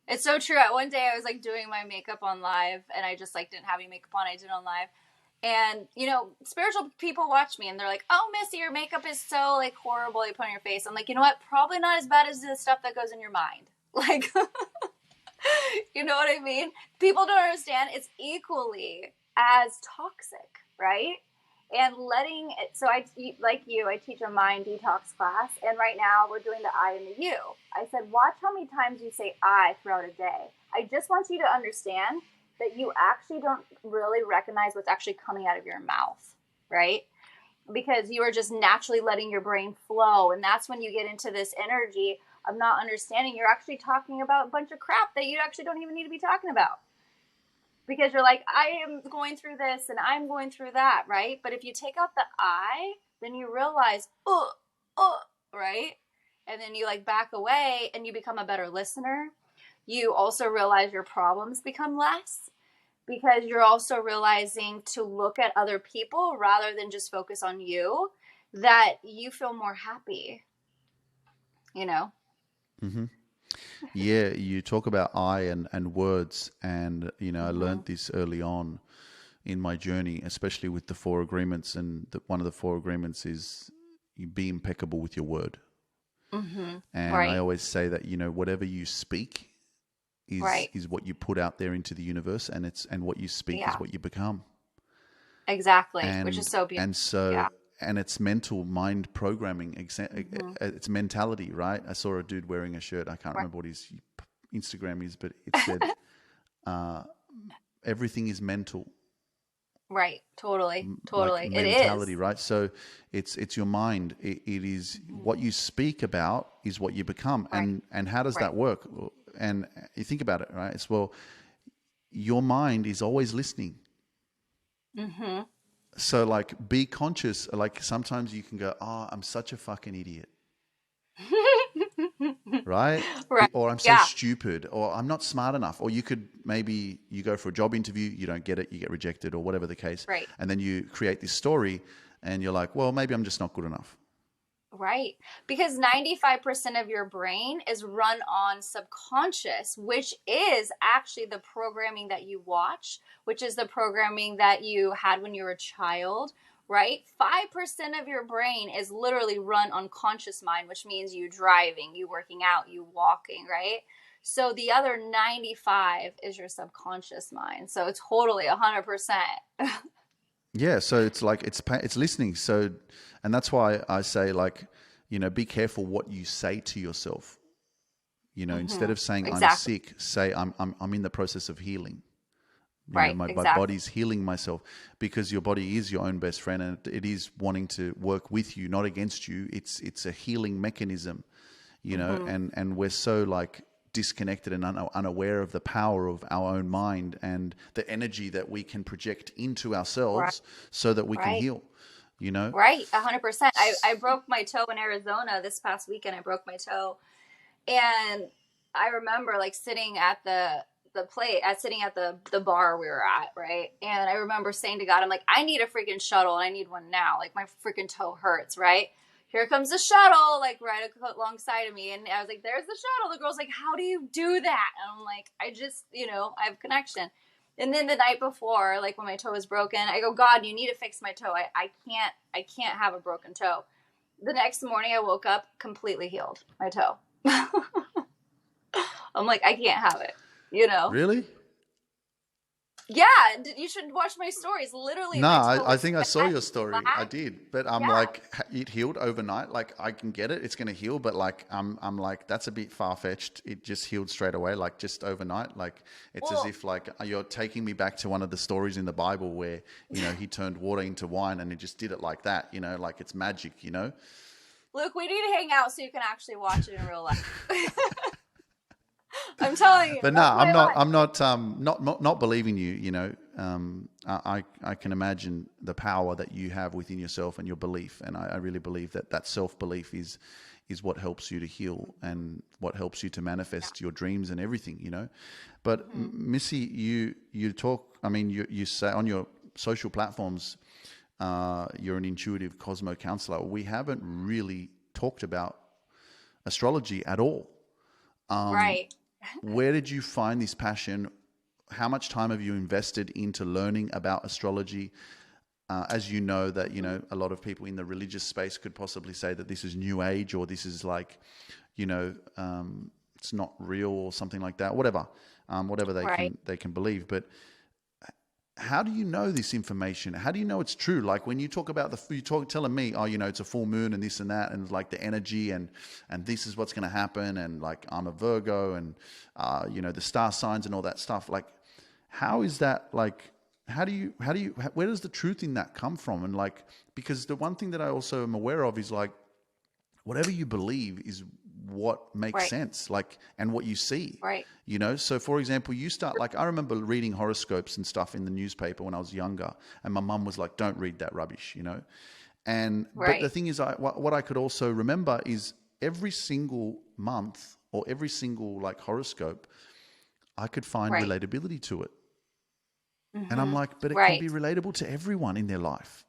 S1: It's so true. One day I was like doing my makeup on live and I just like didn't have any makeup on. I did on live. And, you know, spiritual people watch me and they're like, oh, Missy, your makeup is so like horrible you put on your face. I'm like, you know what? Probably not as bad as the stuff that goes in your mind. Like, you know what I mean? People don't understand it's equally as toxic, right? And letting it, so I teach a mind detox class. And right now we're doing the I and the you. I said, watch how many times you say I throughout a day. I just want you to understand that you actually don't really recognize what's actually coming out of your mouth, right? Because you are just naturally letting your brain flow. And that's when you get into this energy of not understanding. You're actually talking about a bunch of crap that you actually don't even need to be talking about. Because you're like, I am going through this and I'm going through that, right? But if you take out the I, then you realize, right? And then you like back away and you become a better listener. You also realize your problems become less because you're also realizing to look at other people rather than just focus on you, that you feel more happy, you know?
S2: Mm-hmm. Yeah, you talk about I and words, and, you know,
S1: Mm-hmm.
S2: I learned this early on in my journey, especially with the 4 agreements. And one of the 4 agreements is you be impeccable with your word.
S1: Mm-hmm.
S2: And
S1: Right.
S2: I always say that, you know, whatever you speak
S1: Right.
S2: is what you put out there into the universe, and what you speak is
S1: Yeah.
S2: what you become.
S1: Exactly. Which is
S2: and
S1: so beautiful.
S2: and so
S1: Yeah.
S2: and it's mental mind programming,
S1: Hmm.
S2: it's mentality, right? I saw a dude wearing a shirt, I can't
S1: Right.
S2: remember what his Instagram is, but it said uh, everything is mental,
S1: Right. Totally.
S2: like
S1: Totally. It
S2: mentality,
S1: is.
S2: right? So it's your mind. It is
S1: Hmm.
S2: what you speak about is what you become.
S1: Right.
S2: And how does
S1: Right.
S2: that work? And you think about it, right? It's, well, your mind is always listening.
S1: Hmm.
S2: So like, be conscious. Like, sometimes you can go, oh, I'm such a fucking idiot, right?
S1: Right.
S2: Or I'm so
S1: Yeah.
S2: stupid, or I'm not smart enough. Or you could, maybe you go for a job interview, you don't get it, you get rejected, or whatever the case.
S1: Right.
S2: And then you create this story and you're like, well, maybe I'm just not good enough.
S1: Right. Because 95% of your brain is run on subconscious, which is actually the programming that you watch, which is the programming that you had when you were a child, right? 5% of your brain is literally run on conscious mind, which means you driving, you working out, you walking, right? So the other 95 is your subconscious mind. So it's totally 100%.
S2: Yeah, so it's like, it's listening. So, and that's why I say, like, be careful what you say to yourself. Instead
S1: Hmm.
S2: of saying I'm
S1: Exactly.
S2: sick, say I'm in the process of healing.
S1: Right.
S2: My
S1: Exactly.
S2: body's healing myself, because your body is your own best friend, and it is wanting to work with you, not against you. It's a healing mechanism,
S1: Hmm.
S2: and we're so like disconnected and unaware of the power of our own mind and the energy that we can project into
S1: Right.
S2: ourselves so that we can
S1: Right.
S2: heal, you know?
S1: Right, 100%. I broke my toe in Arizona this past weekend. I broke my toe, and I remember like sitting at sitting at the bar we were at, right? And I remember saying to God, I'm like, I need a freaking shuttle, and I need one now. Like my freaking toe hurts, right? Here comes the shuttle, like right alongside of me, and I was like, "There's the shuttle." The girl's like, "How do you do that?" And I'm like, "I just, I have connection." And then the night before, like when my toe was broken, I go, God, you need to fix my toe. I can't have a broken toe. The next morning I woke up completely healed, my toe. I'm like, I can't have it, you know?
S2: Really?
S1: Yeah, you should watch my stories. Literally,
S2: No,
S1: my toe
S2: I
S1: was
S2: think I saw
S1: fat,
S2: your story. I
S1: flat.
S2: did, but I'm
S1: Yeah.
S2: like, it healed overnight. Like, I can get it; it's going to heal. But like, I'm like, that's a bit far fetched. It just healed straight away, like just overnight. Like, it's as
S1: Well,
S2: if like you're taking me back to one of the stories in the Bible where he turned water into wine, and he just did it like that. Like it's magic.
S1: Luke, we need to hang out so you can actually watch it in real life. I'm telling you,
S2: But no,
S1: that's my life.
S2: I'm not believing you. I can imagine the power that you have within yourself and your belief, and I really believe that self belief is what helps you to heal and what helps you to manifest your dreams and everything. But
S1: Hmm.
S2: Missy, you talk. I mean, you say on your social platforms, you're an intuitive Cosmo counselor. We haven't really talked about astrology at all.
S1: Right.
S2: Where did you find this passion? How much time have you invested into learning about astrology? As you know, that a lot of people in the religious space could possibly say that this is new age, or this is like, it's not real, or something like that. Whatever
S1: Right.
S2: they can believe. But how do you know this information? How do you know it's true? Like, when you talk about telling me, oh, it's a full moon and this and that, and like the energy, and this is what's going to happen, and like I'm a Virgo, and the star signs and all that stuff. Like, how is that? Like, where does the truth in that come from? And like, because the one thing that I also am aware of is like, whatever you believe is what makes
S1: Right.
S2: sense, like, and what you see.
S1: Right.
S2: So for example, you start, like, I remember reading horoscopes and stuff in the newspaper when I was younger, and my mum was like, don't read that rubbish. But the
S1: Right.
S2: thing is, what I could also remember is every single month, or every single like horoscope, I could find
S1: Right.
S2: relatability to it. And I'm
S1: Hmm.
S2: like, but it can be
S1: Right.
S2: relatable to everyone in their life.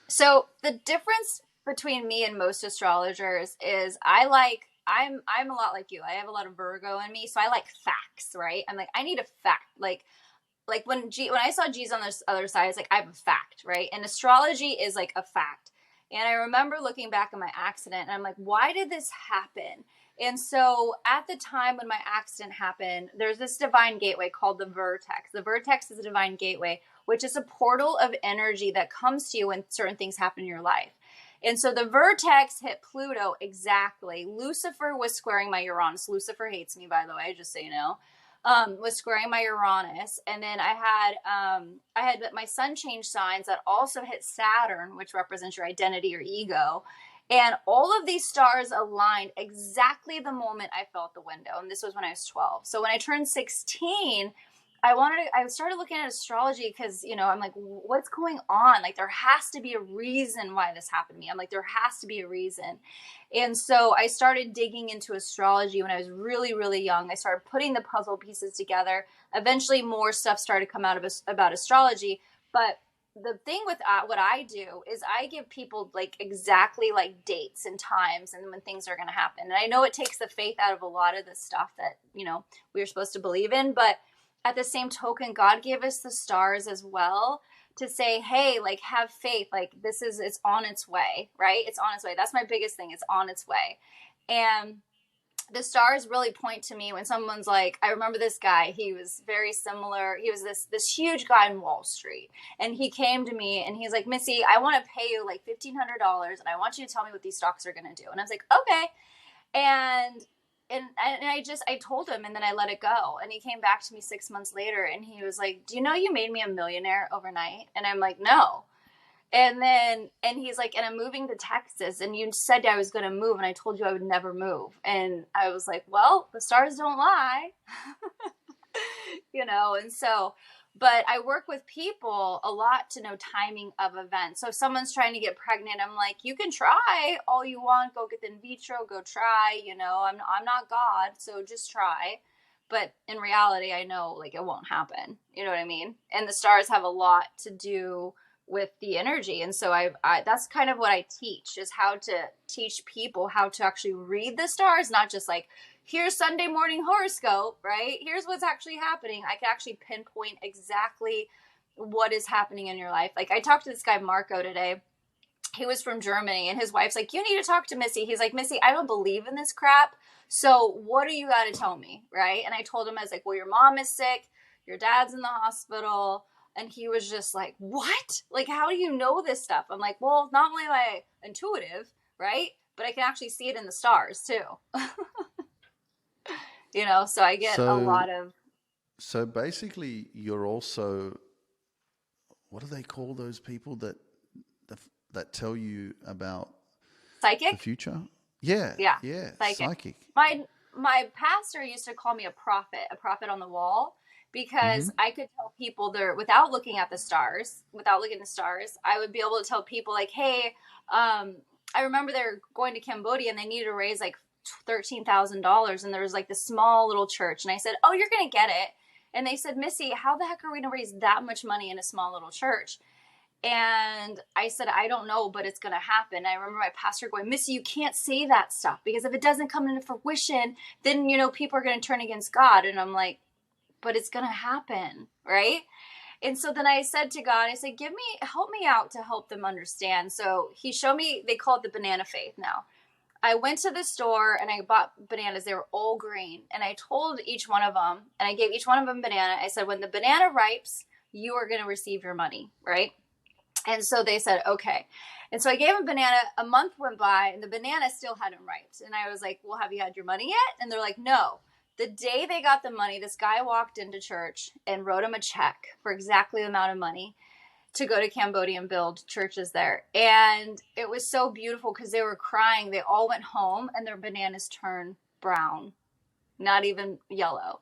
S1: So the difference between me and most astrologers is I'm a lot like you. I have a lot of Virgo in me, so I like facts, right? I'm like, I need a fact. Like when I saw G's on this other side, it's like I have a fact, right? And astrology is like a fact. And I remember looking back at my accident, and I'm like, why did this happen? And so at the time when my accident happened, there's this divine gateway called the vertex. The vertex is a divine gateway, which is a portal of energy that comes to you when certain things happen in your life. And so the vertex hit Pluto exactly. Lucifer was squaring my Uranus. Lucifer hates me, by the way, just so you know. Was squaring my Uranus. And then I had my sun change signs that also hit Saturn, which represents your identity or ego. And all of these stars aligned exactly the moment I fell out the window. And this was when I was 12. So when I turned 16, I started looking at astrology because, you know, I'm like, what's going on? Like, there has to be a reason why this happened to me. I'm like, there has to be a reason. And so I started digging into astrology when I was really, really young. I started putting the puzzle pieces together. Eventually more stuff started to come out of about astrology. But the thing with what I do is I give people like exactly like dates and times and when things are going to happen. And I know it takes the faith out of a lot of the stuff that, you know, we are supposed to believe in, but at the same token, God gave us the stars as well to say, hey, like, have faith. Like, it's on its way, right? It's on its way. That's my biggest thing. It's on its way. And the stars really point to me when someone's like, I remember this guy, he was very similar. He was this huge guy in Wall Street. And he came to me and he's like, Missy, I want to pay you like $1,500 and I want you to tell me what these stocks are going to do. And I was like, okay. And I told him and then I let it go. And he came back to me 6 months later and he was like, do you know you made me a millionaire overnight? And I'm like, no. And he's like, and I'm moving to Texas and you said I was going to move and I told you I would never move. And I was like, well, the stars don't lie, you know? And so, but I work with people a lot to know timing of events. So if someone's trying to get pregnant, I'm like, you can try all you want, go get the in vitro, go try, you know, I'm not God, so just try. But in reality, I know like it won't happen. You know what I mean? And the stars have a lot to do with the energy. And so I that's kind of what I teach, is how to teach people how to actually read the stars, not just like, here's Sunday morning horoscope, right? Here's what's actually happening. I can actually pinpoint exactly what is happening in your life. Like I talked to this guy, Marco, today. He was from Germany and his wife's like, you need to talk to Missy. He's like, Missy, I don't believe in this crap. So what do you got to tell me? Right. And I told him, I was like, well, your mom is sick. Your dad's in the hospital. And he was just like, what? Like, how do you know this stuff? I'm like, well, not only am I intuitive, right? But I can actually see it in the stars too. You know, so I get a lot of.
S2: So basically, you're also, what do they call those people that tell you about
S1: Psychic?
S2: the future? Yeah.
S1: Yeah.
S2: Yeah.
S1: Psychic. My pastor used to call me a prophet on the wall, because I could tell people there without looking at the stars, I would be able to tell people like, hey, I remember they're going to Cambodia and they needed to raise like $13,000 and there was like this small little church. And I said, oh, you're going to get it. And they said, Missy, how the heck are we going to raise that much money in a small little church? And I said, I don't know, but it's going to happen. I remember my pastor going, Missy, you can't say that stuff because if it doesn't come into fruition, then, you know, people are going to turn against God. And I'm like, but it's going to happen, right? And so then I said to God, I said, help me out to help them understand. So he showed me, they call it the banana faith now. I went to the store and I bought bananas. They were all green. And I told each one of them, and I gave each one of them a banana. I said, when the banana ripes, you are going to receive your money, right? And so they said, okay. And so I gave them a banana. A month went by and the banana still hadn't riped. And I was like, well, have you had your money yet? And they're like, no. The day they got the money, this guy walked into church and wrote him a check for exactly the amount of money to go to Cambodia and build churches there. And it was so beautiful because they were crying. They all went home and their bananas turned brown, not even yellow.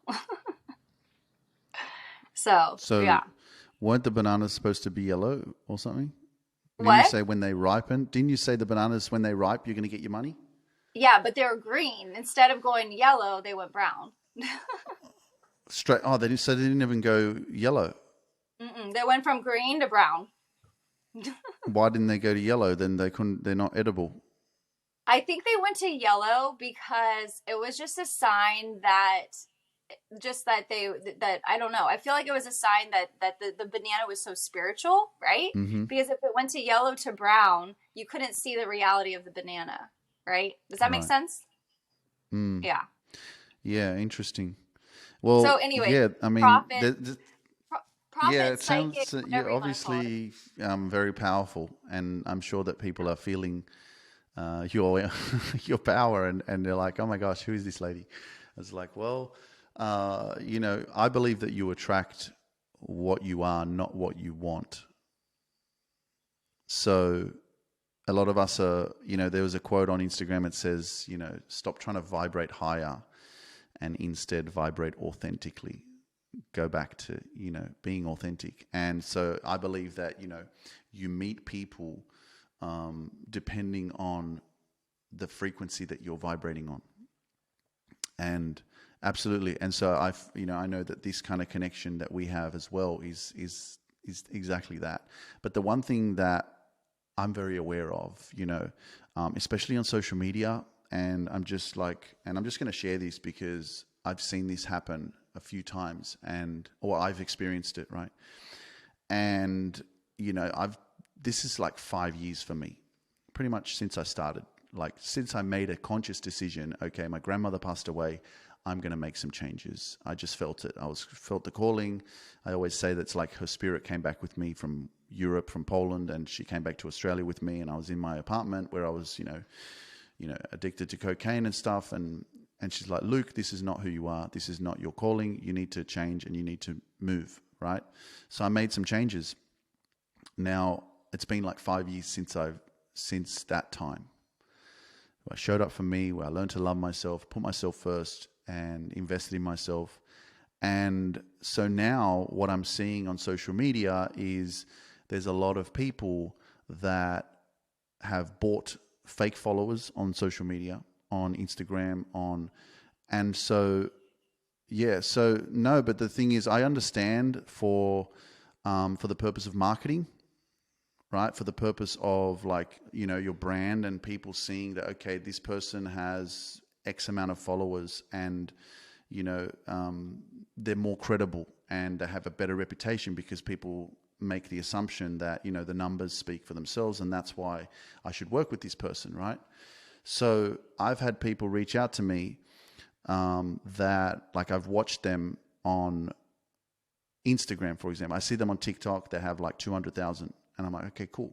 S1: So yeah.
S2: Weren't the bananas supposed to be yellow or something? Didn't
S1: What?
S2: you say when they ripen? Didn't you say the bananas, when they ripe, you're going to get your money?
S1: Yeah, but they were green. Instead of going yellow, they went brown.
S2: Straight. Oh, so they didn't even go yellow.
S1: They went from green to brown.
S2: Why didn't they go to yellow? Then they're not edible.
S1: I think they went to yellow because it was just a sign that I don't know. I feel like it was a sign that the banana was so spiritual, right?
S2: Mm-hmm.
S1: Because if it went to yellow to brown, you couldn't see the reality of the banana, right? Does that make sense? Yeah.
S2: Yeah, interesting. Well,
S1: So anyway,
S2: yeah, I mean,
S1: prophet,
S2: yeah,
S1: prophet,
S2: it
S1: psychic,
S2: sounds
S1: whatever
S2: you're
S1: you want to call it.
S2: obviously very powerful, and I'm sure that people are feeling your your power, and they're like, oh my gosh, who is this lady? It's like, well, I believe that you attract what you are, not what you want. So a lot of us are, there was a quote on Instagram. It says, stop trying to vibrate higher and instead vibrate authentically. Go back to, being authentic. And so I believe that, you meet people depending on the frequency that you're vibrating on. And absolutely. And so I know that this kind of connection that we have as well is exactly that. But the one thing that I'm very aware of, especially on social media, and I'm just going to share this because I've seen this happen a few times, or I've experienced it, right? And this is like 5 years for me, pretty much since I started. Like since I made a conscious decision, okay, my grandmother passed away, I'm going to make some changes. I just felt it. Felt the calling. I always say that's like her spirit came back with me from Europe, from Poland, and she came back to Australia with me. And I was in my apartment where I was, addicted to cocaine and stuff. And she's like, Luke, this is not who you are. This is not your calling. You need to change and you need to move, right? So I made some changes. Now it's been like 5 years since that time. I showed up for me, where I learned to love myself, put myself first, and invested in myself. And so now what I'm seeing on social media is there's a lot of people that have bought fake followers on social media, on Instagram, and so, yeah, so no, but the thing is, I understand for the purpose of marketing, right? For the purpose of your brand and people seeing that, okay, this person has X amount of followers and, they're more credible and they have a better reputation because people make the assumption that, the numbers speak for themselves and that's why I should work with this person, right? So I've had people reach out to me that I've watched them on Instagram, for example. I see them on TikTok. They have 200,000. And I'm like, okay, cool.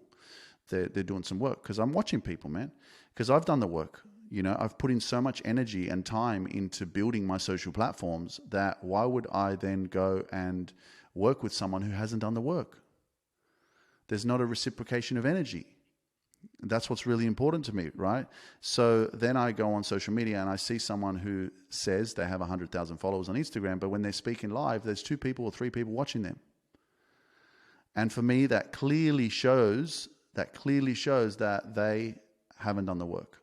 S2: They're doing some work because I'm watching people, man. Because I've done the work. I've put in so much energy and time into building my social platforms that why would I then go and work with someone who hasn't done the work? There's not a reciprocation of energy. That's what's really important to me, right? So then I go on social media and I see someone who says they have 100,000 followers on Instagram, but when they're speaking live, there's 2 people or 3 people watching them. And for me, that clearly shows that they haven't done the work.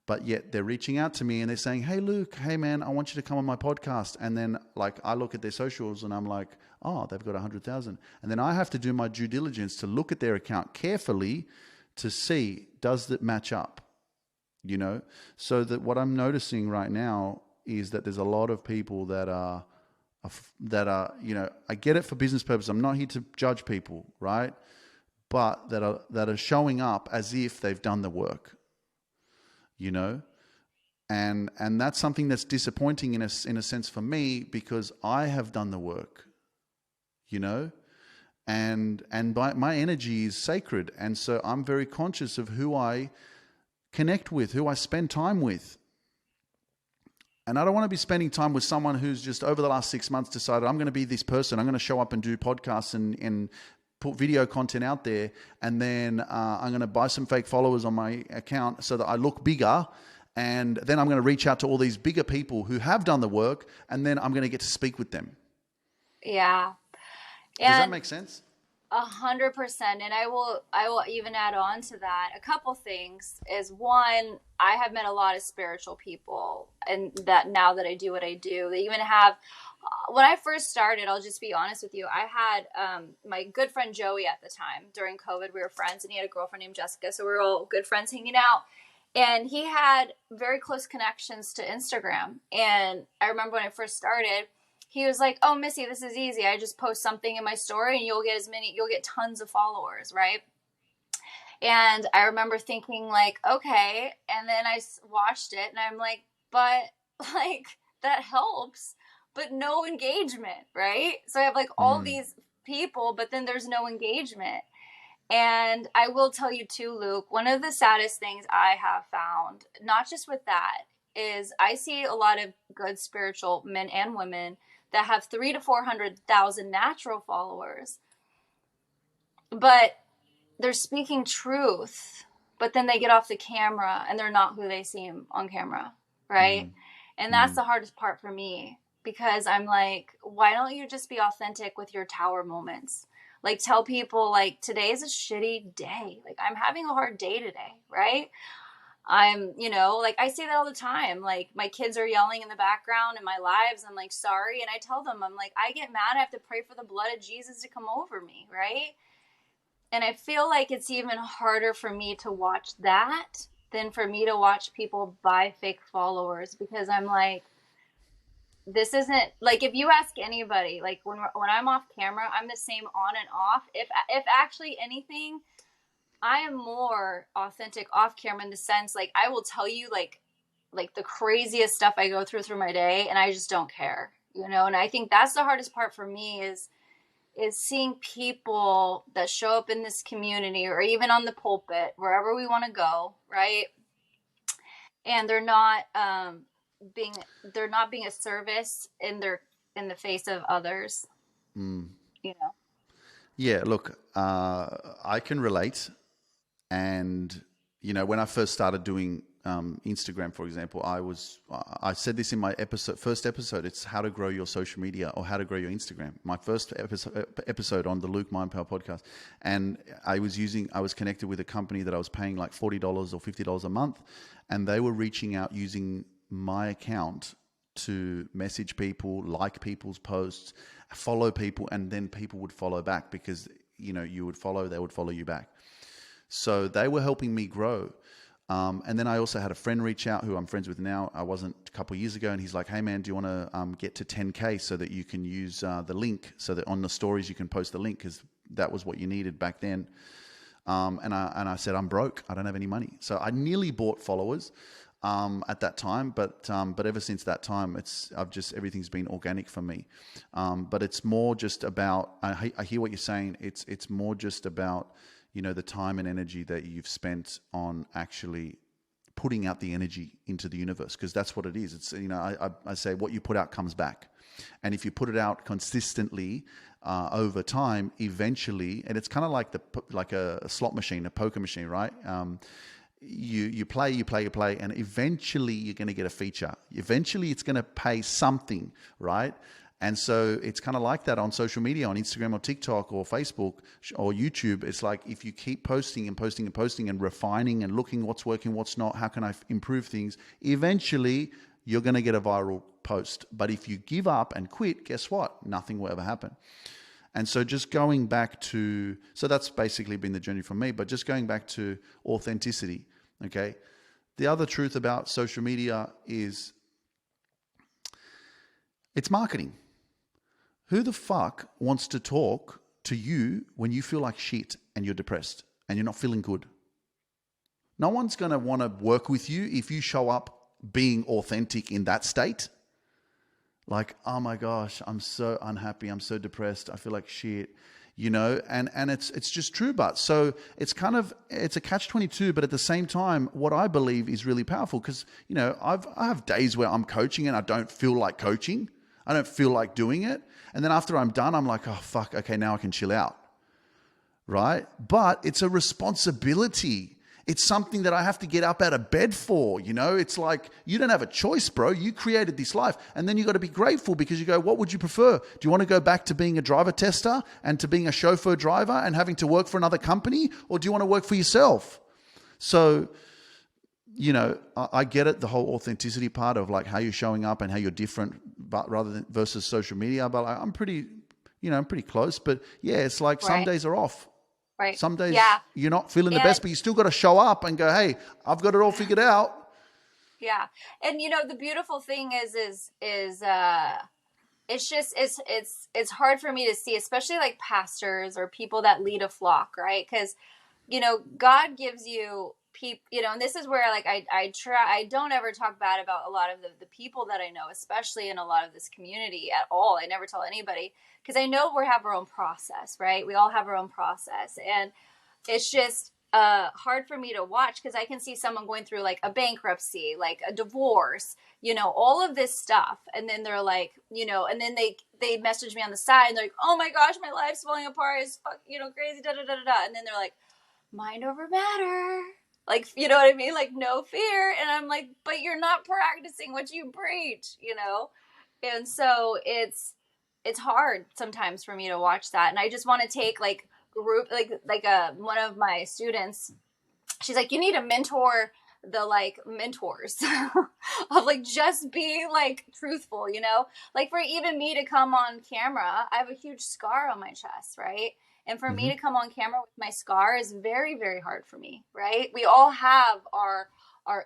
S2: But yet they're reaching out to me and they're saying, hey, Luke, hey, man, I want you to come on my podcast. And then I look at their socials and I'm like, oh, they've got 100,000. And then I have to do my due diligence to look at their account carefully to see, does that match up? So that what I'm noticing right now is that there's a lot of people that are, I get it for business purposes. I'm not here to judge people, right? But that are showing up as if they've done the work, and that's something that's disappointing in a sense for me because I have done the work, and my energy is sacred, and so I'm very conscious of who I connect with, who I spend time with. And I don't want to be spending time with someone who's just over the last 6 months decided I'm going to be this person. I'm going to show up and do podcasts and put video content out there. And then I'm going to buy some fake followers on my account so that I look bigger. And then I'm going to reach out to all these bigger people who have done the work. And then I'm going to get to speak with them.
S1: Yeah.
S2: Does that make sense?
S1: 100%. And I will even add on to that. A couple things is, one, I have met a lot of spiritual people, and that now that I do what I do, they even have, when I first started, I'll just be honest with you, I had my good friend Joey at the time. During COVID, we were friends, and he had a girlfriend named Jessica, so we were all good friends hanging out. And he had very close connections to Instagram. And I remember when I first started, he was like, oh, Missy, this is easy. I just post something in my story and you'll get tons of followers, right? And I remember thinking okay. And then I watched it and I'm like, but like that helps, but no engagement, right? So I have like all these people, but then there's no engagement. And I will tell you too, Luke, one of the saddest things I have found, not just with that, is I see a lot of good spiritual men and women that have 300,000 to 400,000 natural followers, but they're speaking truth, but then they get off the camera and they're not who they seem on camera, right? And that's the hardest part for me, because I'm like, why don't you just be authentic with your tower moments? Like, tell people, like, today's a shitty day. Like, I'm having a hard day today, right? I'm, like, I say that all the time. Like, my kids are yelling in the background in my lives. I'm like, sorry. And I tell them, I'm like, I get mad. I have to pray for the blood of Jesus to come over me, right? And I feel like it's even harder for me to watch that than for me to watch people buy fake followers, because I'm like, this isn't like, if you ask anybody, like when I'm off camera, I'm the same on and off. If actually anything, I am more authentic off camera, in the sense, like, I will tell you like the craziest stuff I go through my day, and I just don't care, And I think that's the hardest part for me is seeing people that show up in this community, or even on the pulpit, wherever we want to go, right? And they're not being a service in the face of others.
S2: Yeah, look, I can relate. And, when I first started doing Instagram, for example, I said this in my first episode, it's how to grow your social media, or how to grow your Instagram. My first episode on the Luke Mind Power podcast. And I was connected with a company that I was paying like $40 or $50 a month. And they were reaching out using my account to message people, like people's posts, follow people, and then people would follow back, because, you would follow, they would follow you back. So they were helping me grow. And then I also had a friend reach out, who I'm friends with now. I wasn't a couple of years ago. And he's like, hey, man, do you want to get to 10K so that you can use the link, so that on the stories you can post the link, because that was what you needed back then. And I said, I'm broke. I don't have any money. So I nearly bought followers at that time. But ever since that time, everything's been organic for me. But it's more just about, I hear what you're saying. It's more just about, the time and energy that you've spent on actually putting out the energy into the universe, because that's what it is. It's, I say what you put out comes back. And if you put it out consistently over time, eventually, and it's kind of like a slot machine, a poker machine, right? You play, and eventually you're going to get a feature. Eventually it's going to pay something, right? And so it's kind of like that on social media, on Instagram or TikTok or Facebook or YouTube. It's like, if you keep posting and posting and posting and refining and looking what's working, what's not, how can I improve things, eventually you're going to get a viral post. But if you give up and quit, guess what? Nothing will ever happen. And so just going back to, so that's basically been the journey for me, but just going back to authenticity, okay? The other truth about social media is it's marketing. Who the fuck wants to talk to you when you feel like shit and you're depressed and you're not feeling good? No one's going to want to work with you if you show up being authentic in that state. Like, oh my gosh, I'm so unhappy. I'm so depressed. I feel like shit, and it's just true. But so it's a catch-22, but at the same time, what I believe is really powerful, because, I have days where I'm coaching and I don't feel like coaching. I don't feel like doing it. And then after I'm done, I'm like, oh, fuck, okay, now I can chill out, right? But it's a responsibility. It's something that I have to get up out of bed for, It's like, you don't have a choice, bro. You created this life. And then you got to be grateful, because you go, what would you prefer? Do you want to go back to being a driver tester and to being a chauffeur driver and having to work for another company? Or do you want to work for yourself? So, I get it, the whole authenticity part of like how you're showing up and how you're different, but rather than versus social media. But I'm pretty close. But yeah, it's like some days are off.
S1: Right.
S2: Some days you're not feeling the best, but you still got to show up and go, hey, I've got it all figured out.
S1: Yeah. And the beautiful thing is it's just, it's hard for me to see, especially like pastors or people that lead a flock, right? Because, God gives you people, and this is where like I don't ever talk bad about a lot of the people that I know, especially in a lot of this community at all. I never tell anybody, because I know we have our own process, right? We all have our own process, and it's just hard for me to watch, because I can see someone going through like a bankruptcy, like a divorce, all of this stuff, and then they're like, and then they message me on the side, and they're like, oh my gosh, my life's falling apart, it's crazy, da da da da da, and then they're like, mind over matter, like, you know what I mean, like no fear, and I'm like, but you're not practicing what you preach, and so it's hard sometimes for me to watch that, and I just want to take like group, like one of my students, she's like, you need to mentor the like mentors of like just be like truthful, like for even me to come on camera, I have a huge scar on my chest, right? And for me to come on camera with my scar is very, very hard for me, right? We all have our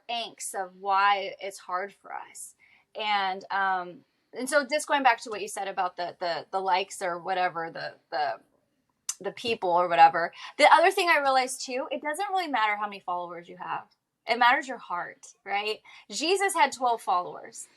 S1: angst of why it's hard for us. And so just going back to what you said about the likes or whatever, the people or whatever. The other thing I realized too, it doesn't really matter how many followers you have. It matters your heart, right? Jesus had 12 followers.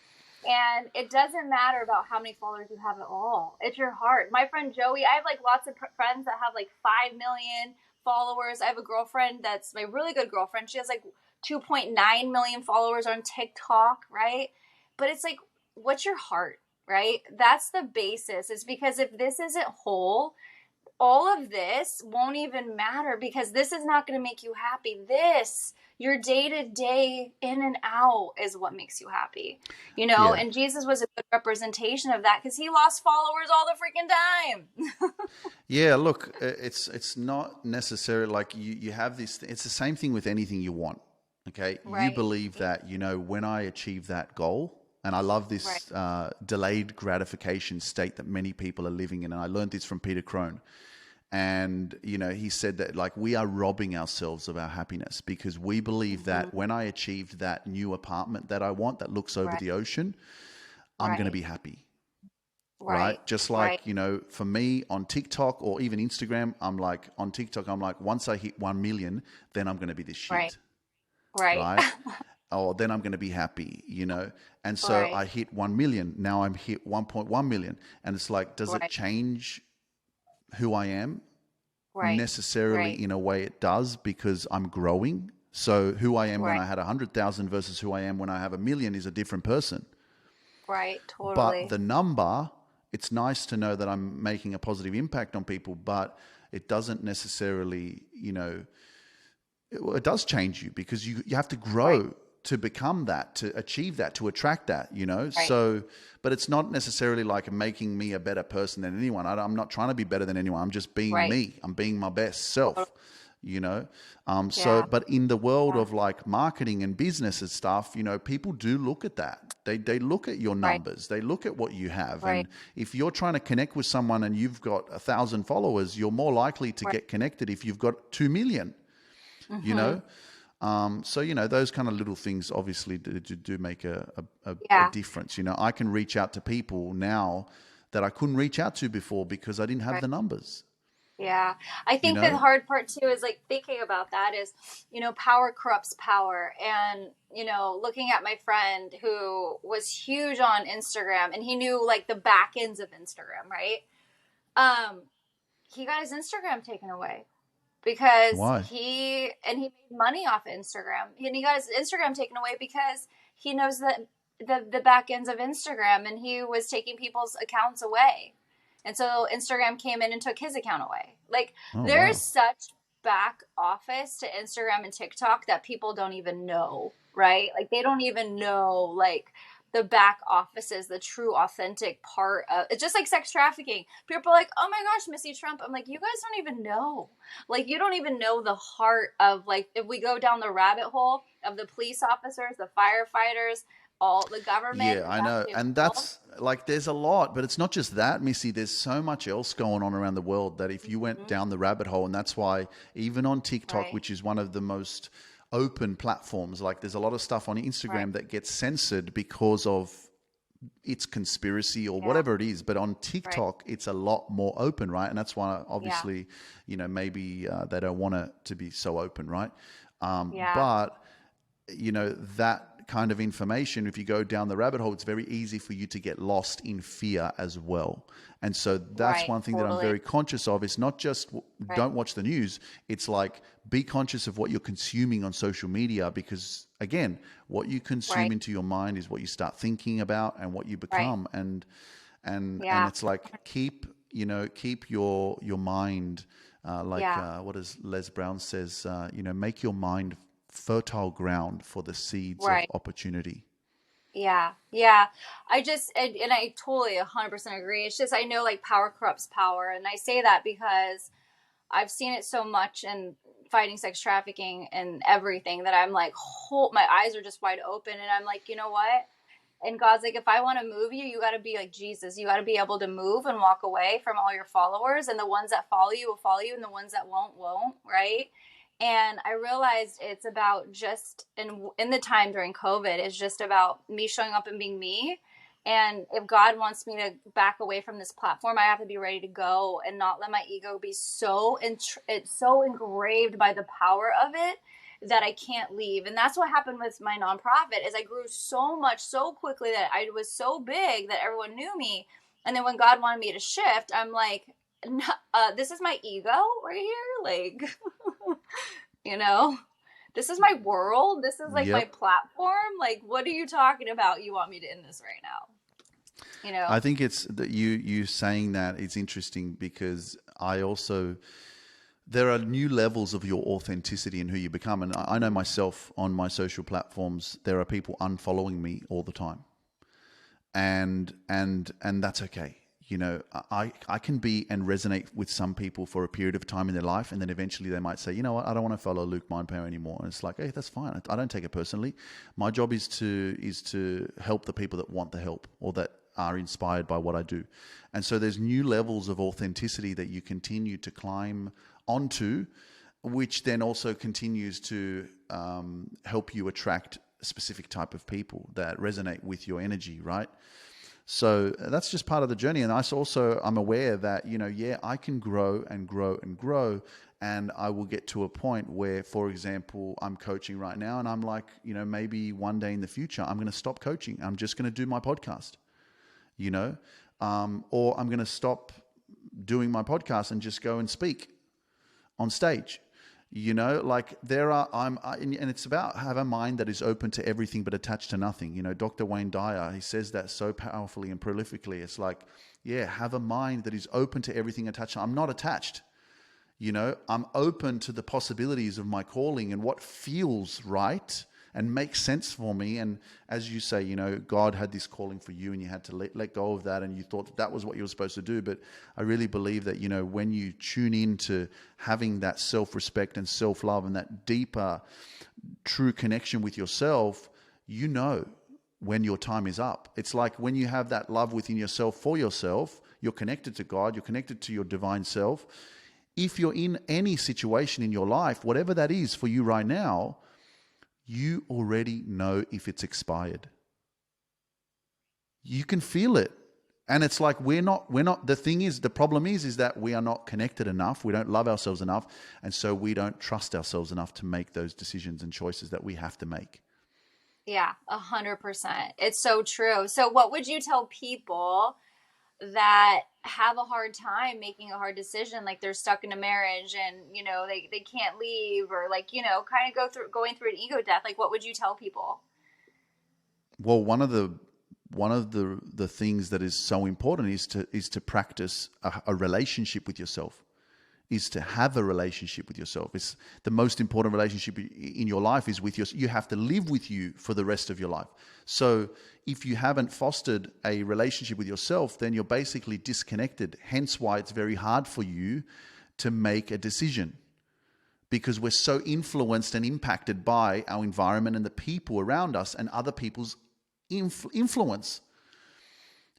S1: And it doesn't matter about how many followers you have at all. It's your heart. My friend Joey, I have like lots of friends that have like 5 million followers. I have a girlfriend that's my really good girlfriend. She has like 2.9 million followers on TikTok, right? But it's like, what's your heart, right? That's the basis. It's because if this isn't whole, all of this won't even matter, because this is not going to make you happy. This, your day-to-day in and out, is what makes you happy,
S2: Yeah.
S1: And Jesus was a good representation of that, because he lost followers all the freaking time.
S2: Yeah, look, it's not necessarily like you have this, it's the same thing with anything you want, okay?
S1: Right.
S2: You believe that, when I achieve that goal, and I love this delayed gratification state that many people are living in, and I learned this from Peter Crone. And, he said that like we are robbing ourselves of our happiness, because we believe that when I achieved that new apartment that I want, that looks over the ocean, I'm going to be happy. Right. Just like, for me on TikTok or even Instagram, I'm like, on TikTok, I'm like, once I hit 1 million, then I'm going to be this shit. Right. Oh, then I'm going to be happy, And so I hit 1 million. Now I'm hit 1.1 million. And it's like, does it change who I am? Necessarily in a way it does, because I'm growing. So who I am when I had 100,000 versus who I am when I have 1 million is a different person.
S1: Right. Totally.
S2: But the number, it's nice to know that I'm making a positive impact on people, but it doesn't necessarily, it does change you, because you have to grow to become that, to achieve that, to attract that, So, but it's not necessarily like making me a better person than anyone. I'm not trying to be better than anyone. I'm just being me. I'm being my best self, So, but in the world of like marketing and business and stuff, people do look at that. They look at your numbers. They look at what you have. And if you're trying to connect with someone and you've got 1,000 followers, you're more likely to get connected if you've got 2 million, So, those kind of little things obviously do make a difference. I can reach out to people now that I couldn't reach out to before because I didn't have the numbers.
S1: Yeah. I think the hard part too is like thinking about that is, power corrupts power. And, looking at my friend who was huge on Instagram, and he knew like the back ends of Instagram, right? He got his Instagram taken away. Because
S2: Why?
S1: he made money off of Instagram, and he got his Instagram taken away because he knows that the back ends of Instagram, and he was taking people's accounts away, and so Instagram came in and took his account away. Like there's such back office to Instagram and TikTok that people don't even know, right? Like they don't even know like the back office is the true authentic part of it's just like sex trafficking. People are like, oh my gosh, Missy Trump. I'm like, you guys don't even know. Like, you don't even know the heart of like, if we go down the rabbit hole of the police officers, the firefighters, all the government.
S2: Yeah, I know. And that's like, there's a lot, but it's not just that, Missy. There's so much else going on around the world that if you went down the rabbit hole, and that's why even on TikTok, which is one of the most open platforms, like there's a lot of stuff on Instagram that gets censored because of its conspiracy or whatever it is, but on TikTok it's a lot more open, right? And that's why obviously maybe they don't want it to be so open, right?
S1: Yeah.
S2: But, that kind of information, if you go down the rabbit hole, it's very easy for you to get lost in fear as well. And so that's
S1: Right.
S2: one thing that I'm
S1: Totally.
S2: very conscious of. It's not just
S1: Right.
S2: don't watch the news. It's like, be conscious of what you're consuming on social media, because again, what you consume
S1: Right.
S2: into your mind is what you start thinking about and what you
S1: Right.
S2: become. And
S1: Yeah.
S2: it's like, keep your mind,
S1: Yeah.
S2: what does Les Brown says, make your mind fertile ground for the seeds of
S1: Right.
S2: opportunity.
S1: Yeah, yeah. And I totally 100% agree. It's just, I know like power corrupts power. And I say that because I've seen it so much in fighting sex trafficking and everything that I'm like, my eyes are just wide open. And I'm like, you know what? And God's like, if I want to move you, you got to be like Jesus. You got to be able to move and walk away from all your followers. And the ones that follow you will follow you, and the ones that won't, right? And I realized it's about just in the time during COVID, it's just about me showing up and being me. And if God wants me to back away from this platform, I have to be ready to go and not let my ego be it's so engraved by the power of it that I can't leave. And that's what happened with my nonprofit. Is I grew so much so quickly that I was so big that everyone knew me. And then when God wanted me to shift, I'm like, no, this is my ego right here, like you know, this is my world. This is like my
S2: Yep.
S1: platform. Like, what are you talking about? You want me to end this right now? You
S2: I
S1: know?
S2: think it's that you saying that is interesting, because I also, there are new levels of your authenticity and who you become. And I know myself, on my social platforms, there are people unfollowing me all the time. And that's okay. I can be and resonate with some people for a period of time in their life, and then eventually they might say, you know what, I don't want to follow Luke Mindpower anymore. And it's like, hey, that's fine. I don't take it personally. My job is to help the people that want the help, or that are inspired by what I do. And so there's new levels of authenticity that you continue to climb onto, which then also continues to help you attract a specific type of people that resonate with your energy, right? So that's just part of the journey. And I'm aware that, I can grow and grow and grow. And I will get to a point where, for example, I'm coaching right now, and I'm like, maybe one day in the future, I'm going to stop coaching. I'm just going to do my podcast, or I'm going to stop doing my podcast and just go and speak on stage. Like and it's about have a mind that is open to everything but attached to nothing. Dr. Wayne Dyer, he says that so powerfully and prolifically. It's like, have a mind that is open to everything attached. I'm not attached. I'm open to the possibilities of my calling and what feels right and makes sense for me. And as you say, God had this calling for you, and you had to let go of that, and you thought that was what you were supposed to do. But I really believe that, when you tune into having that self-respect and self-love and that deeper, true connection with yourself, when your time is up. It's like when you have that love within yourself for yourself, you're connected to God, you're connected to your divine self. If you're in any situation in your life, whatever that is for you right now, you already know if it's expired. You can feel it. And it's like the problem is that we are not connected enough. We don't love ourselves enough. And so we don't trust ourselves enough to make those decisions and choices that we have to make.
S1: Yeah, 100%. It's so true. So, what would you tell people that have a hard time making a hard decision, like they're stuck in a marriage and they can't leave, or like kind of going through an ego death? Like, what would you tell people?
S2: Well, one of the things that is so important is to practice a relationship with yourself, is to have a relationship with yourself. It's the most important relationship in your life is with you have to live with you for the rest of your life. So if you haven't fostered a relationship with yourself, then you're basically disconnected. Hence why it's very hard for you to make a decision, because we're so influenced and impacted by our environment and the people around us and other people's influence.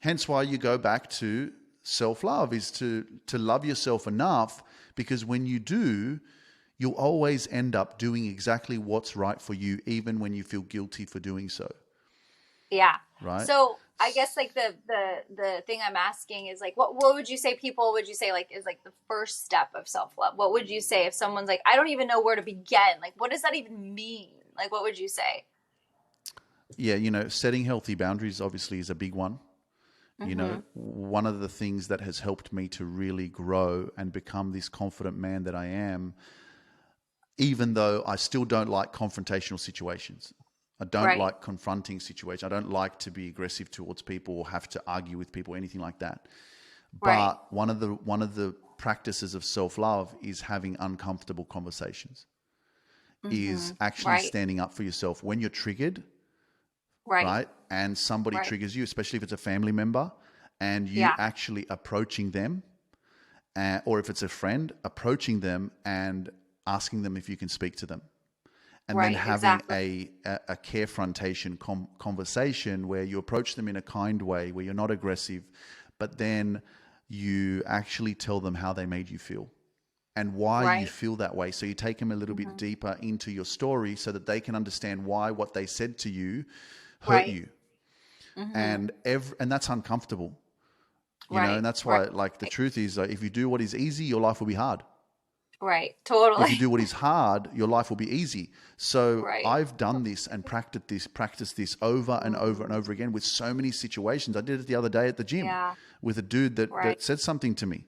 S2: Hence why you go back to self-love, is to love yourself enough, because when you do, you'll always end up doing exactly what's right for you, even when you feel guilty for doing so.
S1: Yeah.
S2: Right?
S1: So I guess like the thing I'm asking is like, what would you say people would you say like is like the first step of self-love? What would you say if someone's like, I don't even know where to begin? Like, what does that even mean? Like, what would you say?
S2: Yeah, setting healthy boundaries obviously is a big one.
S1: Mm-hmm.
S2: One of the things that has helped me to really grow and become this confident man that I am, even though I still don't like confrontational situations. I don't
S1: Right.
S2: like confronting situations. I don't like to be aggressive towards people or have to argue with people, anything like that.
S1: Right.
S2: But one of the practices of self-love is having uncomfortable conversations,
S1: Mm-hmm.
S2: is actually
S1: Right.
S2: standing up for yourself when you're triggered,
S1: Right.
S2: right? And somebody
S1: Right.
S2: triggers you, especially if it's a family member, and you
S1: Yeah.
S2: actually approaching them, or if it's a friend, approaching them and asking them if you can speak to them. And then
S1: Right.
S2: having
S1: Exactly.
S2: a carefrontation conversation where you approach them in a kind way, where you're not aggressive, but then you actually tell them how they made you feel and why you
S1: Right.
S2: feel that way. So you take them a little bit
S1: Mm-hmm.
S2: deeper into your story so that they can understand why what they said to you hurt
S1: Right.
S2: you.
S1: Mm-hmm.
S2: And that's uncomfortable,
S1: Right.
S2: and that's
S1: Right.
S2: why, like, the truth is, like, if you do what is easy, your life will be hard.
S1: Right.
S2: If you
S1: Totally.
S2: do what is hard, your life will be easy. So
S1: Right.
S2: I've done this and practiced this over and over and
S1: Mm.
S2: over again with so many situations. I did it the other day at the gym
S1: Yeah.
S2: with a dude that,
S1: Right.
S2: that said something to me.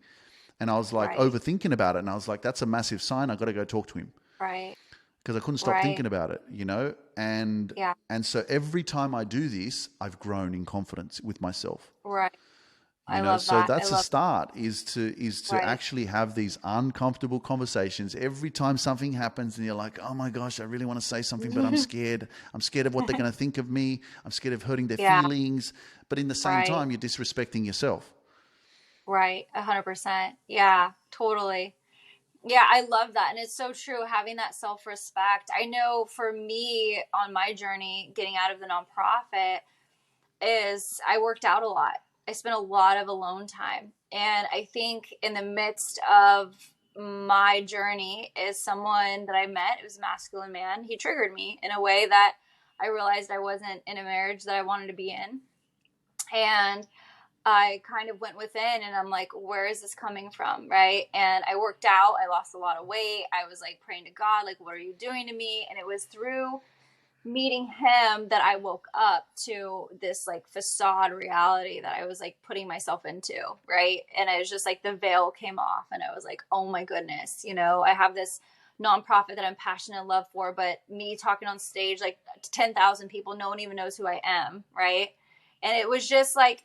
S2: And I was like
S1: Right.
S2: overthinking about it. And I was like, that's a massive sign. I got to go talk to him
S1: Right.
S2: because I couldn't stop
S1: Right.
S2: thinking about it. And,
S1: Yeah.
S2: and so every time I do this, I've grown in confidence with myself.
S1: Right. I love
S2: So
S1: that. I
S2: that's a
S1: love.
S2: start, is to
S1: Right.
S2: actually have these uncomfortable conversations every time something happens and you're like, oh my gosh, I really want to say something, but I'm scared. I'm scared of what they're going to think of me. I'm scared of hurting their
S1: Yeah.
S2: feelings. But in the same
S1: Right.
S2: time, you're disrespecting yourself.
S1: Right. 100%. Yeah. Totally. Yeah, I love that. And it's so true having that self-respect. I know for me on my journey getting out of the nonprofit is I worked out a lot. I spent a lot of alone time. And I think in the midst of my journey is someone that I met. It was a masculine man. He triggered me in a way that I realized I wasn't in a marriage that I wanted to be in. And I kind of went within and I'm like, where is this coming from? Right. And I worked out. I lost a lot of weight. I was like praying to God, like, what are you doing to me? And it was through meeting him that I woke up to this like facade reality that I was like putting myself into. Right. And it was just like the veil came off and I was like, oh my goodness, I have this nonprofit that I'm passionate and love for, but me talking on stage, like 10,000 people, no one even knows who I am. Right. And it was just like,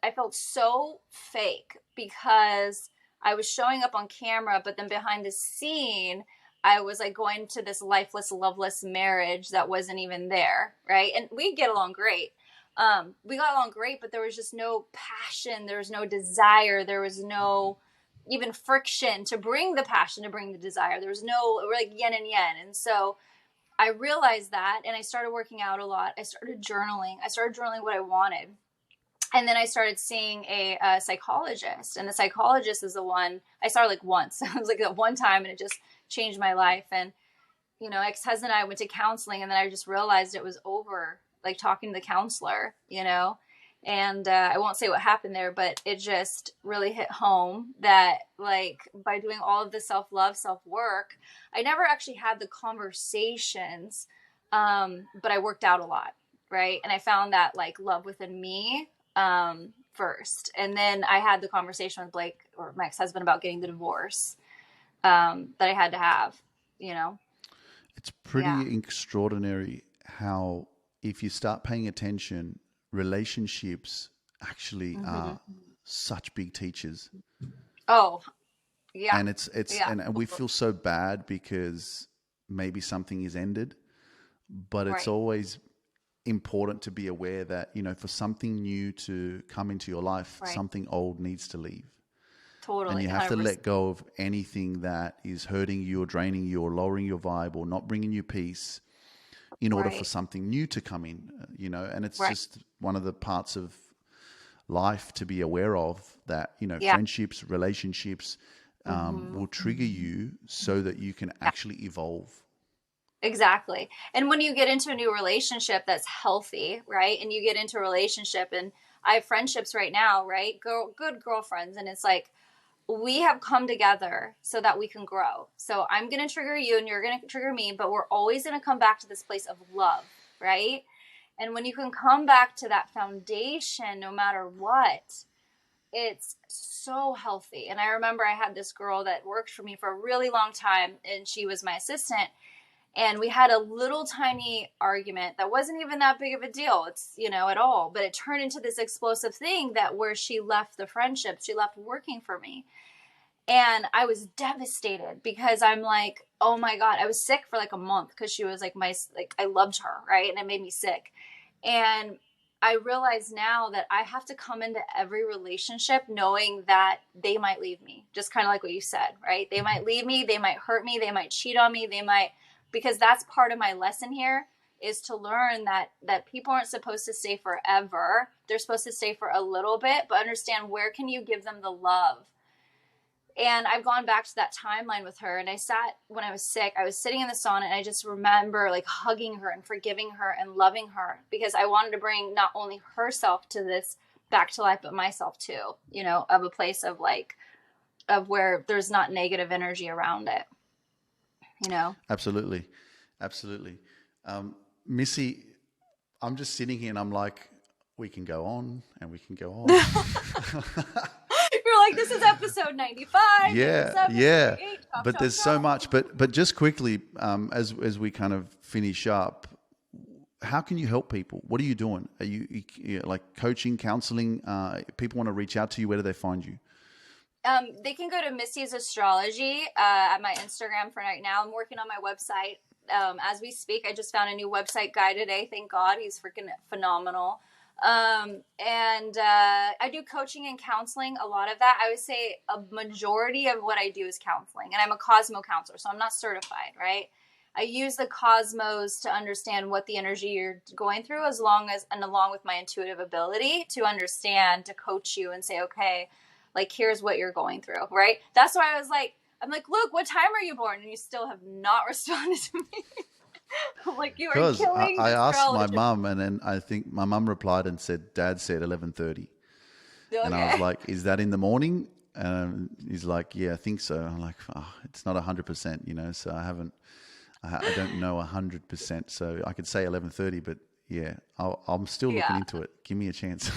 S1: I felt so fake because I was showing up on camera, but then behind the scene, I was like going to this lifeless, loveless marriage that wasn't even there, right? And we get along great. We got along great, but there was just no passion. There was no desire. There was no even friction to bring the passion, to bring the desire. There was no, we're like yin and yang. And so I realized that and I started working out a lot. I started journaling. I started journaling what I wanted. And then I started seeing a psychologist, and the psychologist is the one I saw like once. It was like at one time, and it just changed my life. And ex-husband and I went to counseling, and then I just realized it was over, like talking to the counselor. And I won't say what happened there, but it just really hit home that like by doing all of the self-love, self-work, I never actually had the conversations, but I worked out a lot, right? And I found that like love within me first. And then I had the conversation with Blake or my ex-husband about getting the divorce that I had to have, you know?
S2: It's
S1: Yeah.
S2: pretty extraordinary how, if you start paying attention, relationships actually
S1: Mm-hmm.
S2: are such big teachers.
S1: Oh, yeah.
S2: And it's
S1: Yeah.
S2: and we feel so bad because maybe something is ended, but it's
S1: Right.
S2: always important to be aware that, for something new to come into your life,
S1: Right.
S2: something old needs to leave. And
S1: Totally.
S2: you have to
S1: 100%.
S2: let go of anything that is hurting you or draining you or lowering your vibe or not bringing you peace in order for
S1: Right.
S2: something new to come in. And it's
S1: Right.
S2: just one of the parts of life to be aware of, that,
S1: Yeah.
S2: friendships, relationships
S1: Mm-hmm.
S2: will trigger you so that you can
S1: Yeah.
S2: actually evolve.
S1: Exactly. And when you get into a new relationship that's healthy, right? And you get into a relationship, and I have friendships right now, right? Good girlfriends. And it's like, we have come together so that we can grow. So I'm going to trigger you and you're going to trigger me, but we're always going to come back to this place of love, right? And when you can come back to that foundation, no matter what, it's so healthy. And I remember I had this girl that worked for me for a really long time, and she was my assistant. And we had a little tiny argument that wasn't even that big of a deal. It's, at all. But it turned into this explosive thing that where she left the friendship, she left working for me. And I was devastated because I'm like, oh my God, I was sick for like a month because she was like I loved her, right? And it made me sick. And I realize now that I have to come into every relationship knowing that they might leave me, just kind of like what you said, right? They might leave me, they might hurt me, they might cheat on me, because that's part of my lesson here is to learn that people aren't supposed to stay forever. They're supposed to stay for a little bit, but understand where can you give them the love. And I've gone back to that timeline with her. And when I was sick, I was sitting in the sauna, and I just remember like hugging her and forgiving her and loving her, because I wanted to bring not only herself to this back to life, but myself too, of a place of where there's not negative energy around it.
S2: Absolutely. Absolutely. Missy, I'm just sitting here and I'm like, we can go on and we can go on.
S1: You're like, this is episode 95.
S2: Yeah. But there's
S1: chop.
S2: so much. But just quickly, as we kind of finish up, how can you help people? What are you doing? Are you like coaching, counseling? People want to reach out to you. Where do they find you?
S1: They can go to Missy's Astrology at my Instagram for right now. I'm working on my website as we speak. I just found a new website guy today. Thank God. He's freaking phenomenal. And I do coaching and counseling, a lot of that. I would say a majority of what I do is counseling, and I'm a Cosmo counselor, so I'm not certified, right? I use the Cosmos to understand what the energy you're going through, along with my intuitive ability to understand, to coach you and say, okay, like, here's what you're going through, right? That's why I'm like, Luke, what time are you born? And you still have not responded to me. I'm like, you are killing
S2: I asked my
S1: astrology.
S2: mum, and then I think my mum replied and said, Dad said 11:30.
S1: Okay.
S2: And I was like, is that in the morning? And he's like, yeah, I think so. I'm like, it's not 100%, so I don't know 100%. So I could say 11:30, but yeah, I'm still looking into it. Give me a chance.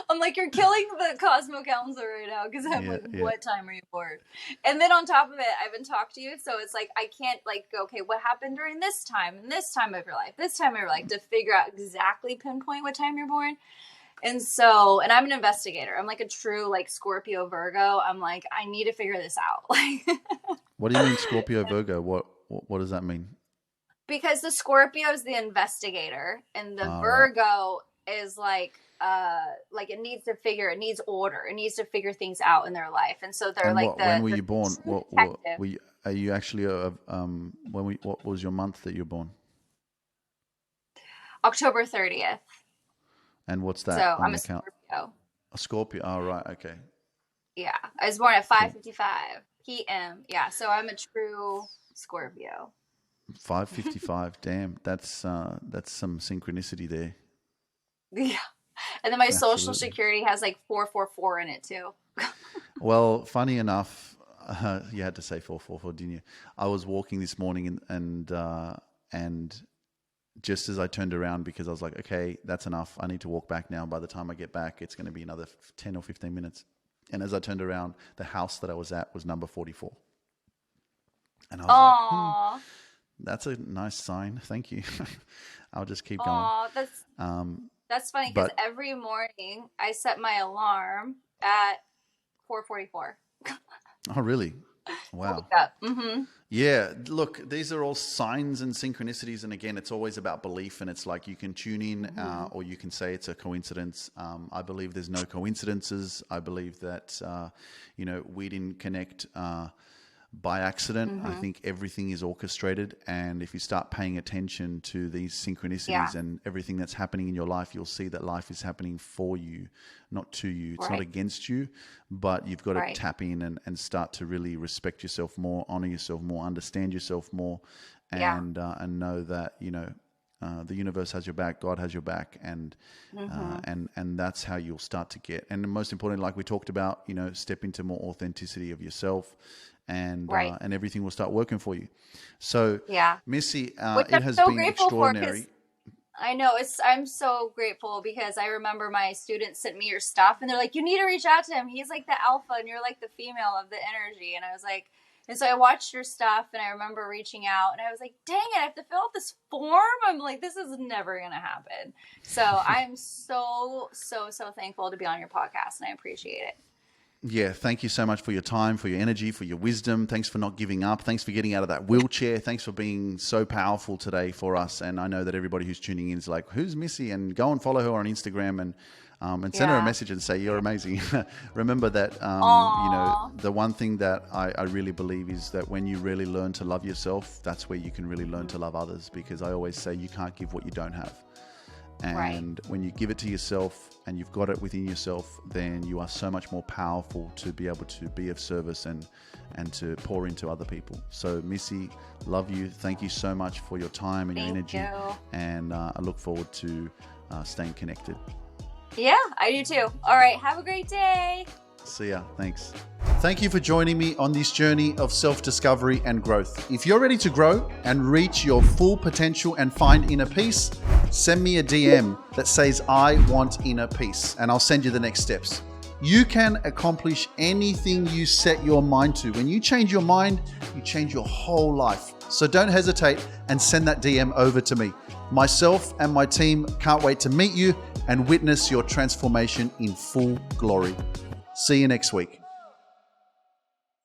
S1: I'm like, you're killing the Cosmo counselor right now, because I'm what time are you born? And then on top of it, I haven't talked to you, so it's like I can't go, okay, what happened during this time and this time of your life, to figure out exactly pinpoint what time you're born. And so, and I'm an investigator. I'm like a true Scorpio Virgo. I'm like, I need to figure this out.
S2: What do you mean Scorpio Virgo? What does that mean?
S1: Because the Scorpio is the investigator, and the Virgo is it needs order. It needs to figure things out in their life. And so they're
S2: when were you born? Are you actually what was your month that you were born?
S1: October 30th.
S2: And what's that?
S1: So I'm a Scorpio.
S2: A Scorpio. Oh, right. Okay.
S1: Yeah. I was born at 5:55 p.m. Yeah. So I'm a true Scorpio.
S2: 5:55. Damn. That's some synchronicity there.
S1: Yeah. And then my social security has 444 in it too.
S2: Well, funny enough, you had to say 444, didn't you? I was walking this morning and just as I turned around, because I was like, okay, that's enough. I need to walk back now. By the time I get back, it's going to be another 10 or 15 minutes. And as I turned around, the house that I was at was number 44. And I was like, that's a nice sign. Thank you. I'll just keep going.
S1: That's funny, because every morning I set my alarm at 4:44.
S2: Oh, really? Wow.
S1: Mm-hmm.
S2: Yeah. Look, these are all signs and synchronicities. And again, it's always about belief. And it's like you can tune in or you can say it's a coincidence. I believe there's no coincidences. I believe that, we didn't connect by accident. I think everything is orchestrated. And if you start paying attention to these synchronicities and everything that's happening in your life, you'll see that life is happening for you, not to you. It's not against you, but you've got to tap in and start to really respect yourself more, honor yourself more, understand yourself more, and know that, you know, the universe has your back, God has your back, and that's how you'll start to get. And most importantly, like we talked about, you know, step into more authenticity of yourself, and everything will start working for you. So, Missy, it has been extraordinary.
S1: I know I'm so grateful because I remember my students sent me your stuff, and they're like, "You need to reach out to him. He's like the alpha, and you're like the female of the energy." And I was like. And so I watched your stuff, and I remember reaching out, and I was like, dang it, I have to fill out this form? I'm like, this is never going to happen. So I'm so thankful to be on your podcast, and I appreciate it.
S2: Yeah, thank you so much for your time, for your energy, for your wisdom. Thanks for not giving up. Thanks for getting out of that wheelchair. Thanks for being so powerful today for us. And I know that everybody who's tuning in is like, who's Missy? And go and follow her on Instagram and send her a message and say, you're amazing. Remember that, you know, the one thing that I really believe is that when you really learn to love yourself, that's where you can really learn to love others, because I always say you can't give what you don't have. And when you give it to yourself and you've got it within yourself, then you are so much more powerful to be able to be of service and to pour into other people. So Missy, love you. Thank you so much for your time and your energy. And I look forward to staying connected.
S1: Yeah, I do too. All right. Have a great day.
S2: See ya. Thanks. Thank you for joining me on this journey of self-discovery and growth. If you're ready to grow and reach your full potential and find inner peace, send me a DM that says, I want inner peace, and I'll send you the next steps. You can accomplish anything you set your mind to. When you change your mind, you change your whole life. So don't hesitate and send that DM over to me. Myself and my team can't wait to meet you and witness your transformation in full glory. See you next week.